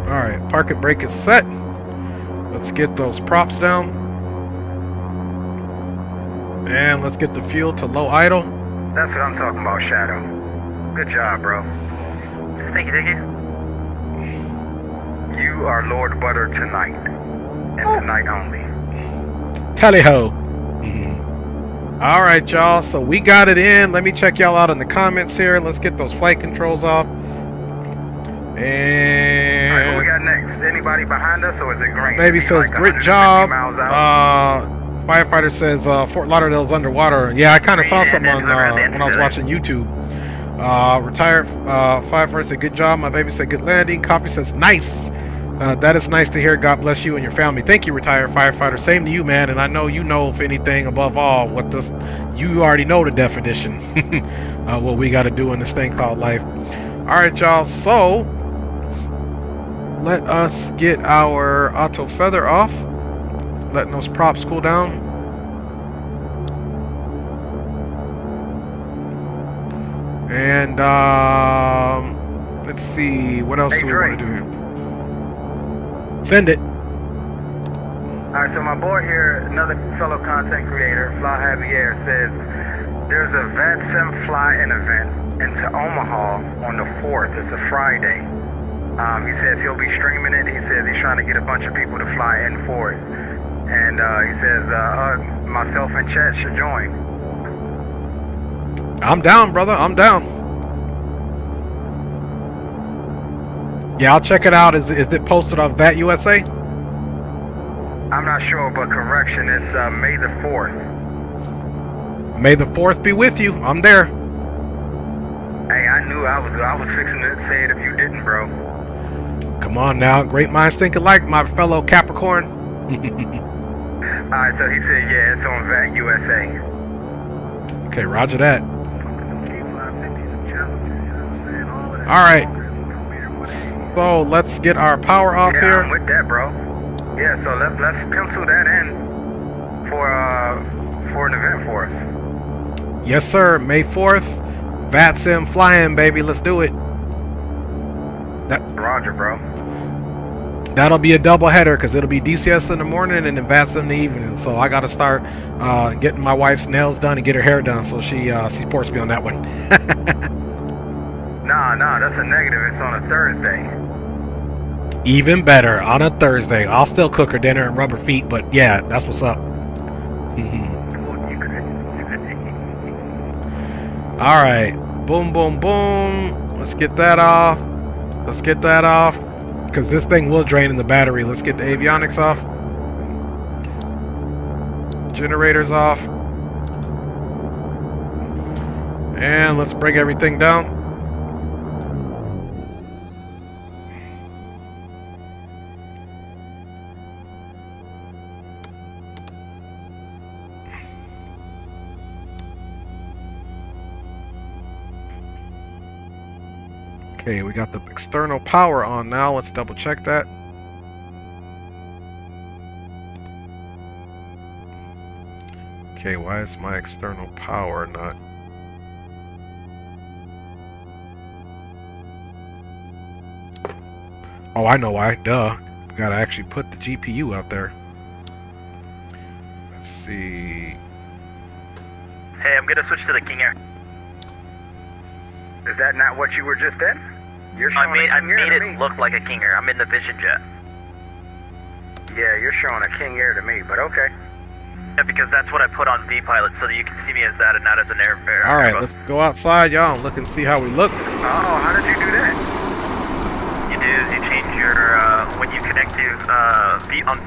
Alright, parking brake is set. Let's get those props down. And let's get the fuel to low idle. That's what I'm talking about, Shadow. Good job, bro. Thank you, thank you. You are Lord Butter tonight. And tonight only. Tally-ho. Alright, y'all. So we got it in. Let me check y'all out in the comments here. Let's get those flight controls off. And Alright, what we got next? Anybody behind us, or is it green? Baby says, Like great 150 job. miles out? Firefighter says Fort Lauderdale's underwater. Yeah, I kind of saw something on when I was watching YouTube. Retired firefighter said, good job. My baby said, good landing. Copy says, nice. That is nice to hear. God bless you and your family. Thank you, retired firefighter. Same to you, man. And I know you know, if anything, above all, what this, you already know the definition. What we got to do in this thing called life. All right, y'all. So let us get our auto feather off. Letting those props cool down. And let's see, what else do we want to do here? Send it. Alright, so my boy here, another fellow content creator, Fly Javier, says there's a VATSIM fly-in event into Omaha on the 4th. It's a Friday. He says he'll be streaming it. He says he's trying to get a bunch of people to fly in for it. And he says myself and Chet should join. I'm down, brother. I'm down. Yeah, I'll check it out. Is it posted on VAT USA? I'm not sure, but correction, it's May the 4th. May the 4th be with you. I'm there. Hey, I knew I was fixing to say it if you didn't, bro. Come on now. Great minds think alike, my fellow Capricorn. Alright, so he said, yeah, it's on VAT USA. Okay, roger that. Alright. So let's get our power off here. I'm with that, bro. Yeah, so let's pencil that in for an event for us. Yes, sir. May 4th. VATSIM flying, baby. Let's do it. Roger, bro. That'll be a double header because it'll be DCS in the morning and then VATSIM in the evening. So I got to start getting my wife's nails done and get her hair done. So she supports me on that one. Nah, that's a negative. It's on a Thursday. Even better, on a Thursday. I'll still cook her dinner and rub her feet, but yeah, that's what's up. All right, boom, boom, boom. Let's get that off. Let's get that off. Because this thing will drain in the battery. Let's get the avionics off. Generators off. And let's bring everything down. Okay, we got the external power on now. Let's double check that. Okay, why is my external power not... Oh, I know why. Duh. We gotta actually put the GPU out there. Let's see... Hey, I'm gonna switch to the King Air. Is that not what you were just in? You're showing I a King Air made to it me. look like a King Air. I'm in the Vision Jet. Yeah, you're showing a King Air to me, but okay. Yeah, because that's what I put on V-Pilot, so that you can see me as that and not as an air. All right, let's go outside, y'all, and look and see how we look. Oh, how did you do that? You do is you change your when you connect to V on.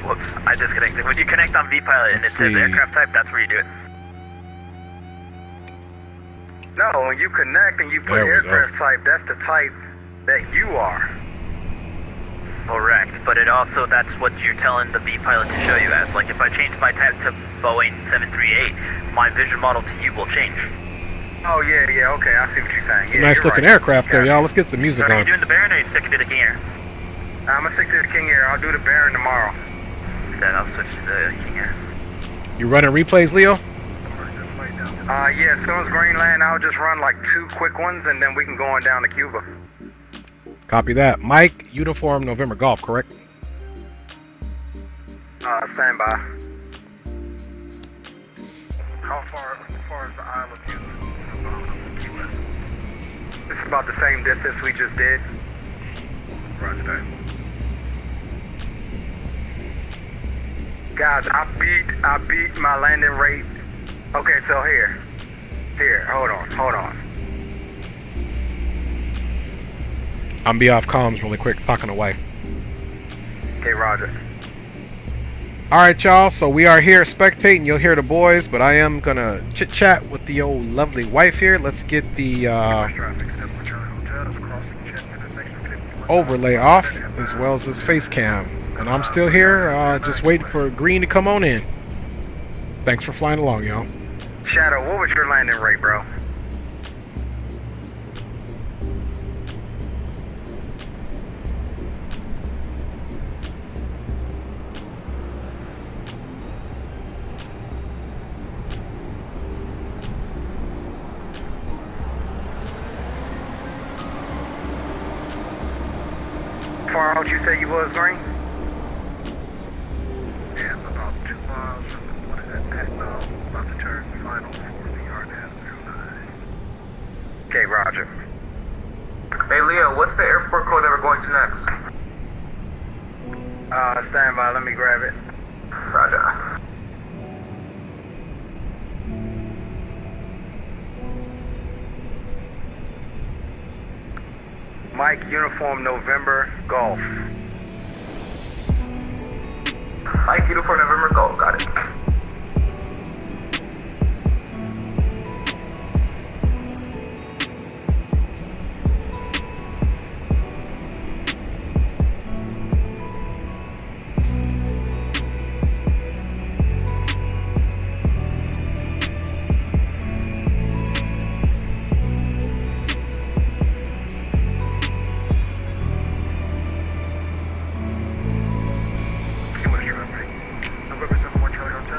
Whoops, I disconnected. When you connect on V-Pilot and it says aircraft type, that's where you do it. No, when you connect and you put There we aircraft go. type, that's the type that you are. Correct, but it also, that's what you're telling the V-Pilot to show you as. Like, if I change my type to Boeing 738, my vision model to you will change. Oh, yeah, okay, I see what you're saying. Yeah, Nice you're looking right. aircraft there, Got it. y'all. Let's get some music So are you on. doing the Baron or are you sticking to the King Air? I'm gonna stick to the King Air. I'll do the Baron tomorrow. Then I'll switch to the King Air. You running replays, Leo? Yeah, as soon as Greenland, I'll just run like 2 quick ones and then we can go on down to Cuba. Copy that. Mike, Uniform November Golf, correct? Stand by. How far is the Isle of Cuba? It's about the same distance we just did. Roger that. Guys, I beat my landing rate. Okay, so here, hold on. I'm be off comms really quick, talking to wife. Okay, Roger. All right, y'all. So we are here spectating. You'll hear the boys, but I am gonna chit chat with the old lovely wife here. Let's get the overlay off, as well as this face cam. And I'm still here, just waiting for Green to come on in. Thanks for flying along, y'all. Shadow, what was your landing rate, bro? How far out you say you was, Green? Yeah, about 2 miles from what is that, Takeoff, about to turn final for the RTX 09. Okay, Roger. Hey Leo, what's the airport code that we're going to next? Stand by, let me grab it. Roger. Mike, Uniform November Golf. Mike, Uniform November Golf, got it. What is your update? November 71 Charlie Hotel.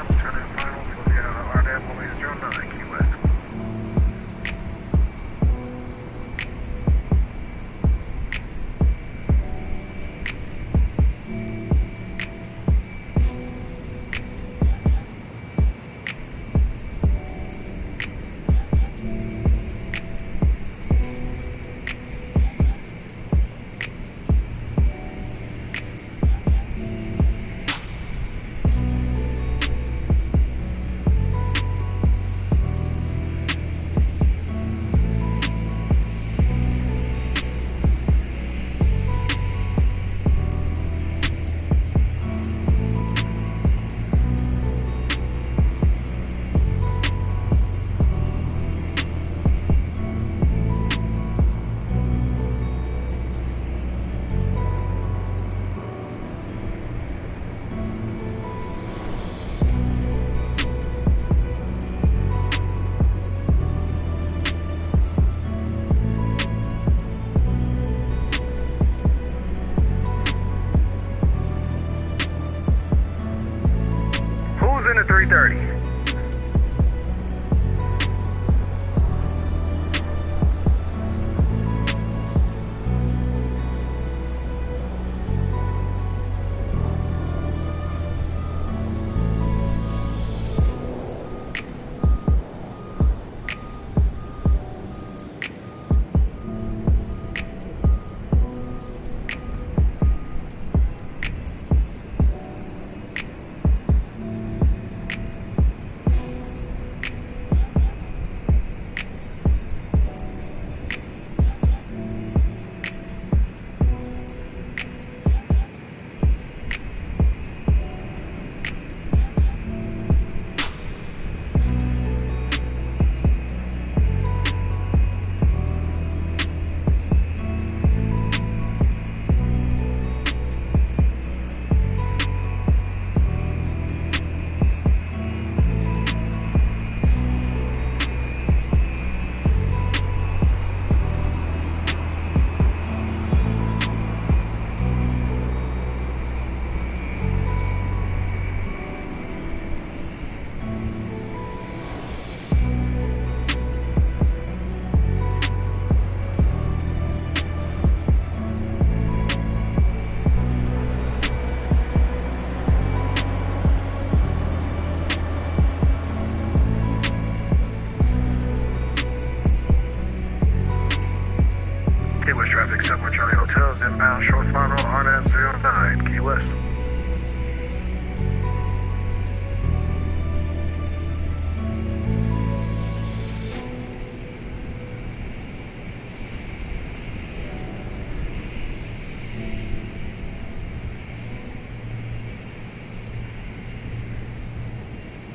inbound short final RNAV 09, Key West.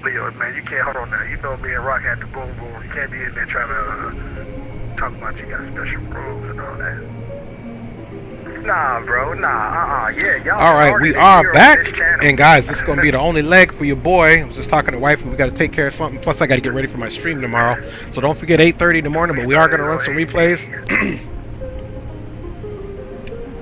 Leo, man, you can't hold on now. You know me and Rock had the boom boom. You can't be in there trying to talk about you got special rules and all that. Nah, bro, yeah, y'all. All right, we are back, and guys, this is gonna be the only leg for your boy. I was just talking to wife, we got to take care of something. Plus, I got to get ready for my stream tomorrow, so don't forget 8:30 in the morning. But we are gonna run some replays.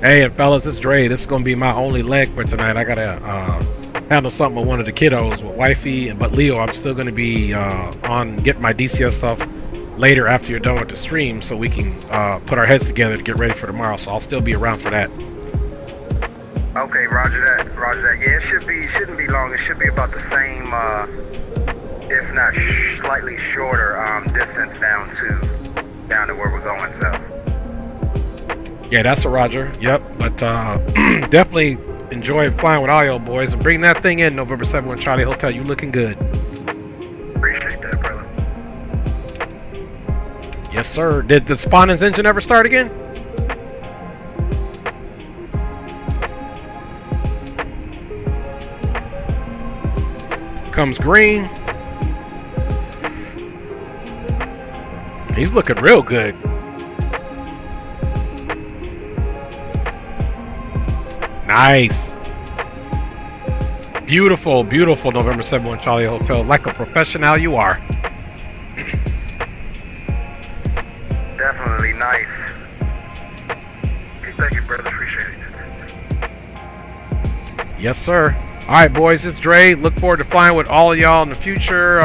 Hey, and fellas, it's Dre. This is gonna be my only leg for tonight. I gotta handle something with one of the kiddos with wifey, but Leo, I'm still gonna be on getting my DCS stuff later after you're done with the stream, so we can put our heads together to get ready for tomorrow. So I'll still be around for that. Okay, roger that. Yeah, it shouldn't be long. It should be about the same, if not slightly shorter distance down to where we're going. So. Yeah, that's a roger. Yep, but definitely enjoy flying with all y'all boys and bring that thing in November 7th Charlie Hotel. You looking good. Appreciate that, brother. Yes, sir. Did the Spawning's engine ever start again? Comes green. He's looking real good. Nice. Beautiful, beautiful November 7th Charlie Hotel. Like a professional you are. Definitely nice. Thank you, brother. Appreciate it. Yes, sir. All right, boys, it's Dre. Look forward to flying with all of y'all in the future.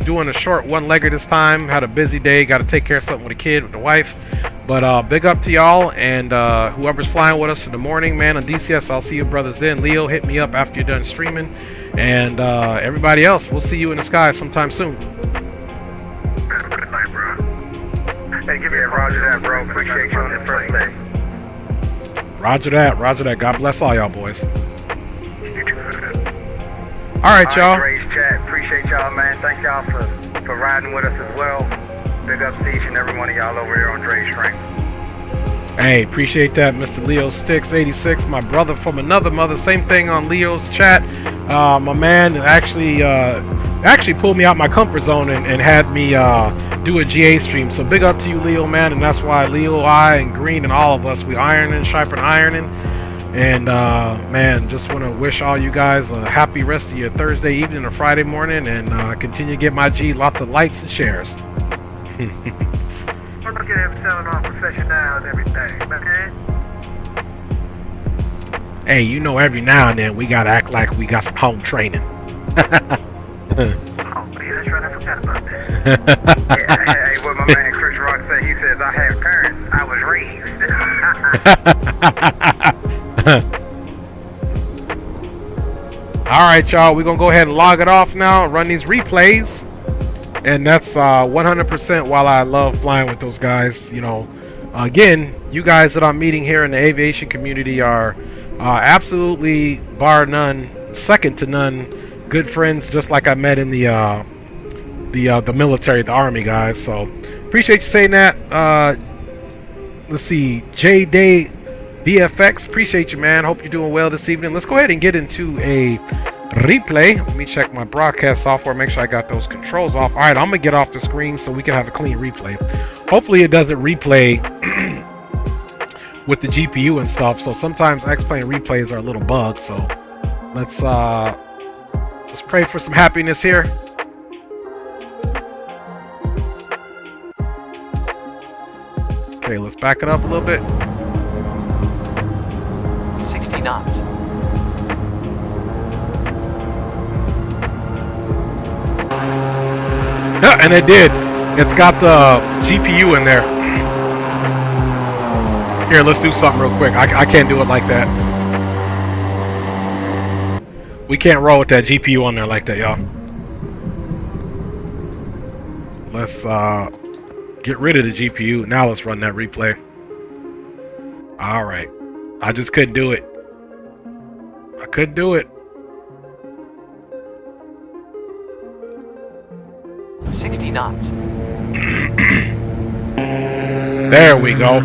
Doing a short one-legger this time. Had a busy day. Got to take care of something with a kid, with the wife. But big up to y'all and whoever's flying with us in the morning, man, on DCS. I'll see you brothers then. Leo, hit me up after you're done streaming. And everybody else, we'll see you in the sky sometime soon. Have a good night, bro. Hey, give me a roger that, bro. Appreciate you on the first day. Roger that. Roger that. God bless all y'all, boys. You too. All right, y'all. Dre's chat. Appreciate y'all, man. Thank y'all for riding with us as well. Big up to each and every one of y'all over here on Dre's Stream. Hey, appreciate that, Mr. Leo Sticks 86, my brother from another mother. Same thing on Leo's chat. My man actually pulled me out my comfort zone and had me do a GA stream. So big up to you, Leo, man. And that's why Leo, I, and Green, and all of us, we ironing, sharpen ironing. And man, just want to wish all you guys a happy rest of your Thursday evening or Friday morning, and continue to get my G lots of likes and shares. I'm looking at him selling off professional and everything, man. Hey, you know, every now and then we gotta act like we got some home training. Oh, yeah, that's right. I forgot about that. Hey, what my man Chris Rock said, he says, I have parents. I was raised. All right, y'all, we're gonna go ahead and log it off now and run these replays. And that's 100% while I love flying with those guys. You know, again, you guys that I'm meeting here in the aviation community are absolutely, bar none, second to none, good friends, just like I met in the military, the Army guys. So appreciate you saying that. Let's see, J Day VFX, appreciate you, man. Hope you're doing well this evening. Let's go ahead and get into a replay. Let me check my broadcast software, make sure I got those controls off. All right, I'm gonna get off the screen so we can have a clean replay. Hopefully it doesn't replay with the GPU and stuff. So sometimes X-Plane replays are a little bugged. So let's pray for some happiness here. Okay, let's back it up a little bit. 60 knots. And it did. It's got the GPU in there. Here, let's do something real quick. I can't do it like that. We can't roll with that GPU on there like that, y'all. Let's get rid of the GPU. Now let's run that replay. All right. I just couldn't do it. I couldn't do it. 60 knots. There we go.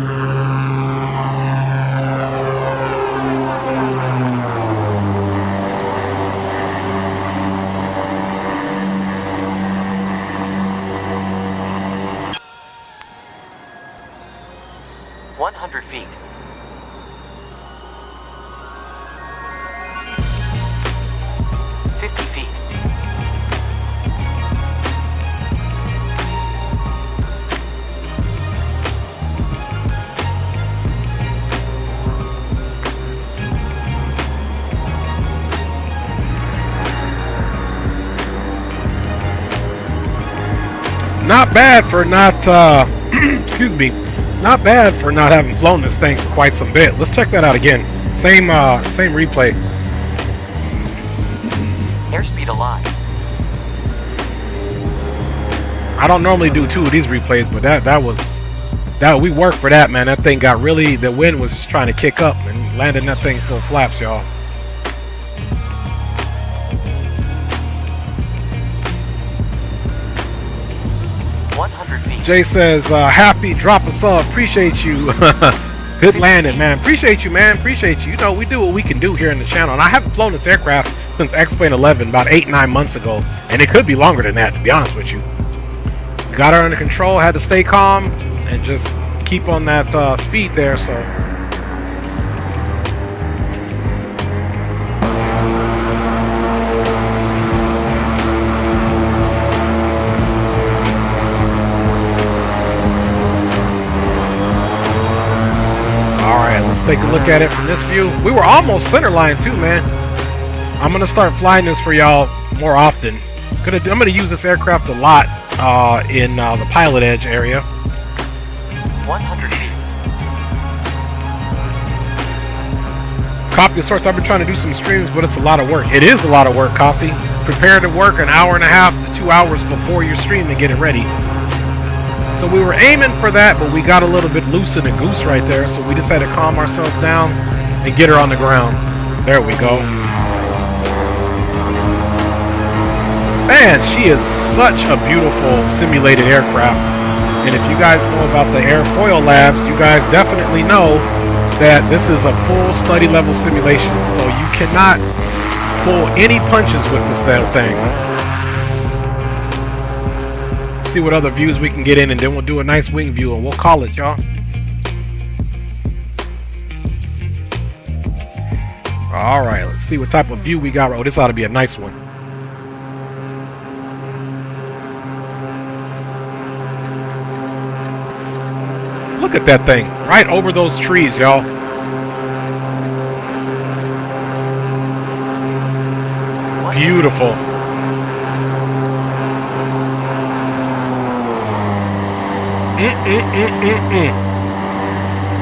Feet. 50 feet. Not bad for not, excuse me, not bad for not having flown this thing for quite some bit. Let's check that out again. Same replay. Airspeed alive. I don't normally do 2 of these replays, but that we worked for that, man. That thing got really, the wind was just trying to kick up and landing that thing full flaps, y'all. Jay says, happy, drop a sub, appreciate you. Good landing, man. Appreciate you, man. Appreciate you. You know, we do what we can do here in the channel. And I haven't flown this aircraft since X-Plane 11, about 8-9 months ago. And it could be longer than that, to be honest with you. Got her under control, had to stay calm, and just keep on that speed there, so. Take a look at it from this view. We were almost center line too, man. I'm gonna start flying this for y'all more often. I'm gonna use this aircraft a lot in the pilot edge area. 100 feet. Coffee of sorts. I've been trying to do some streams, but it's a lot of work. It is a lot of work, Coffee. Prepare to work an hour and a half to 2 hours before your stream to get it ready. So we were aiming for that, but we got a little bit loose in the goose right there, so we decided to calm ourselves down and get her on the ground. There we go. Man, she is such a beautiful simulated aircraft. And if you guys know about the Airfoil labs, you guys definitely know that this is a full study level simulation. So you cannot pull any punches with this damn thing. See what other views we can get in, and then we'll do a nice wing view and we'll call it, y'all. All right, let's see what type of view we got. Oh, this ought to be a nice one. Look at that thing right over those trees, y'all. Beautiful.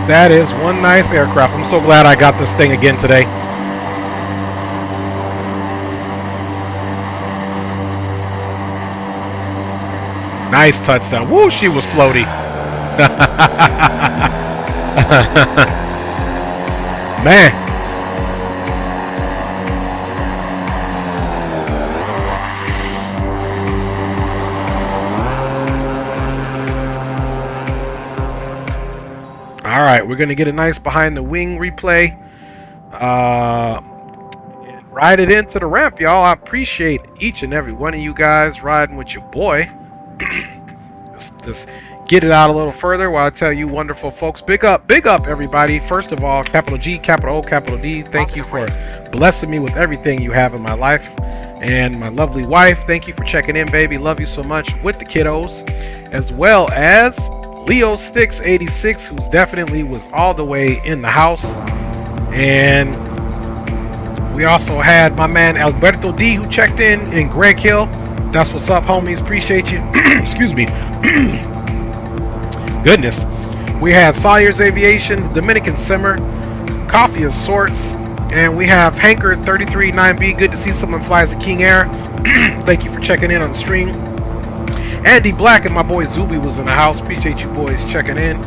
That is one nice aircraft. I'm so glad I got this thing again today. Nice touchdown. Woo, she was floaty. Man. All right, we're going to get a nice behind the wing replay. Ride it into the ramp, y'all. I appreciate each and every one of you guys riding with your boy. just get it out a little further while I tell you wonderful folks. Big up everybody. First of all, capital G, capital O, capital D. Thank you for blessing me with everything you have in my life. And my lovely wife, thank you for checking in, baby. Love you so much with the kiddos. As well as Leo Sticks 86, who's definitely was all the way in the house. And we also had my man Alberto D, who checked in, and Greg Hill. That's what's up, homies. Appreciate you. Excuse me. Goodness. We had Sawyer's Aviation, Dominican Simmer, Coffee of Sorts, and we have Hanker 339B. Good to see someone fly as a King Air. Thank you for checking in on the stream. Andy Black and my boy Zuby was in the house. Appreciate you boys checking in.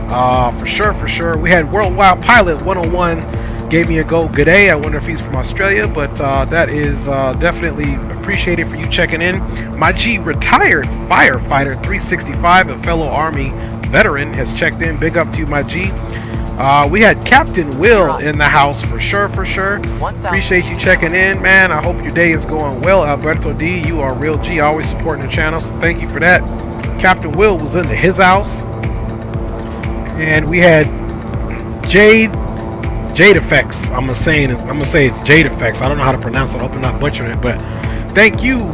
For sure. We had Worldwide Pilot 101 gave me a good day. I wonder if he's from Australia, but that is definitely appreciated for you checking in. My G retired firefighter 365, a fellow Army veteran, has checked in. Big up to you, my G. We had Captain Will in the house for sure. Appreciate you checking in, man. I hope your day is going well. Alberto D, you are a real G, always supporting the channel, so thank you for that. Captain Will was into his house. And we had Jade Effects. I'm gonna say it's Jade Effects. I don't know how to pronounce it. I hope I'm not butchering it, but thank you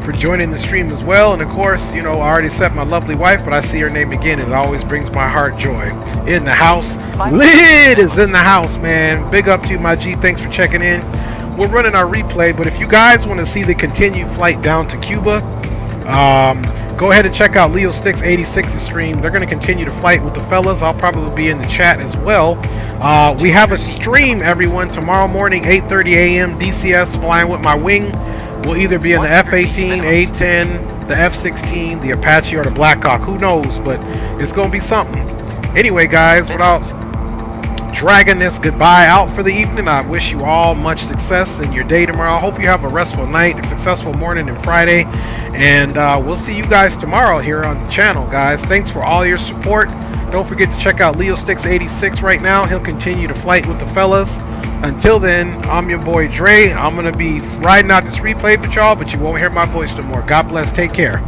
for joining the stream as well. And of course, you know, I already said my lovely wife, but I see her name again, and it always brings my heart joy. In the house, Lid is in the house, man. Big up to you, my G. Thanks for checking in. We're running our replay, but if you guys want to see the continued flight down to Cuba, go ahead and check out Leo Sticks 86's stream. They're going to continue to flight with the fellas. I'll probably be in the chat as well. We have a stream, everyone, tomorrow morning, 8:30 a.m. DCS flying with my wing. We'll either be in the F-18, A-10, the F-16, the Apache, or the Blackhawk. Who knows? But it's going to be something. Anyway, guys, without dragging this goodbye out for the evening, I wish you all much success in your day tomorrow. I hope you have a restful night, a successful morning and Friday. And we'll see you guys tomorrow here on the channel, guys. Thanks for all your support. Don't forget to check out Leo Sticks 86 right now. He'll continue to flight with the fellas. Until then, I'm your boy Dre. I'm going to be riding out this replay with y'all, but you won't hear my voice no more. God bless. Take care.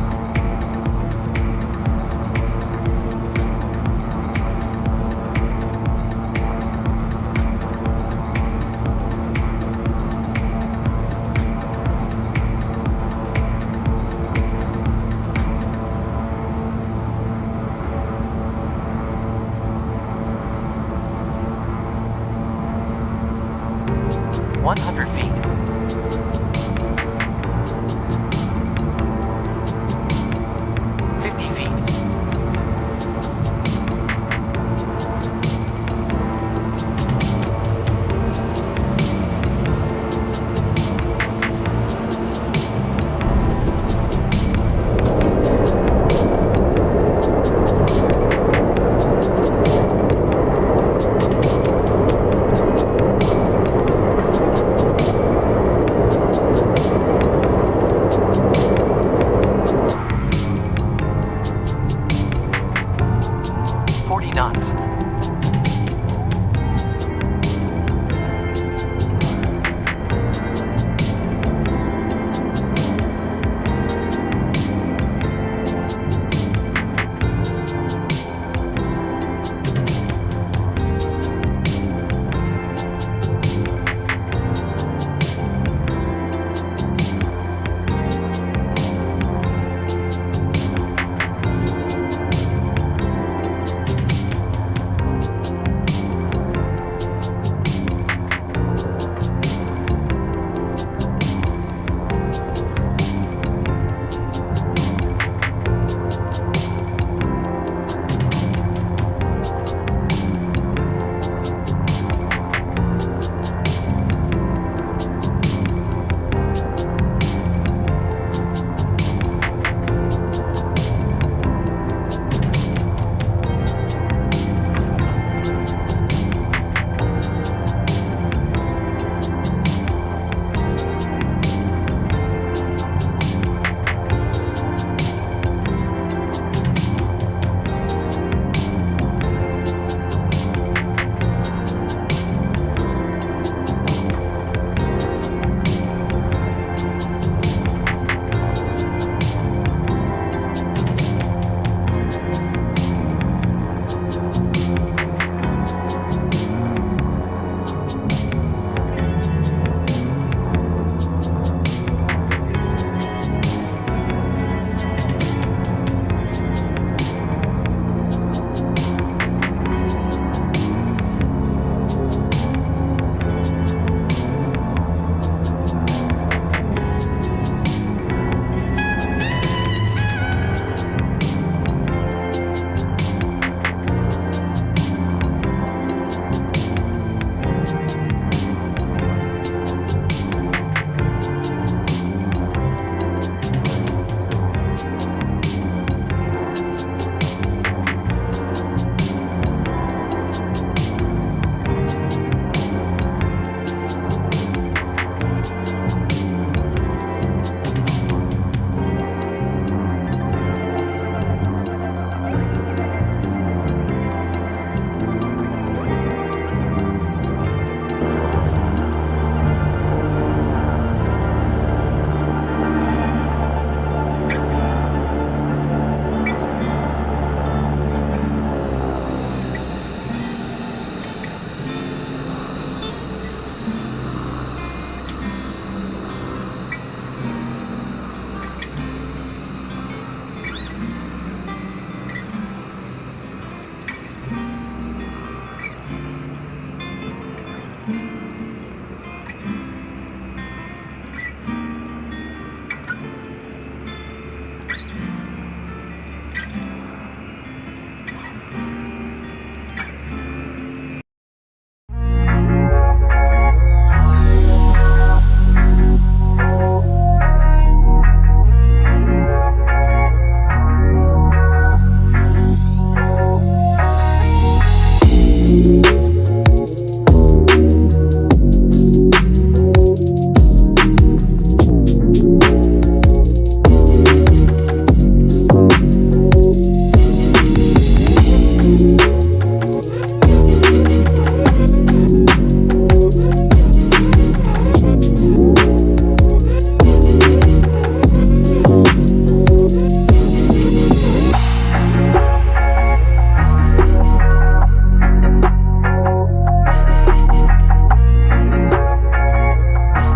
Knots.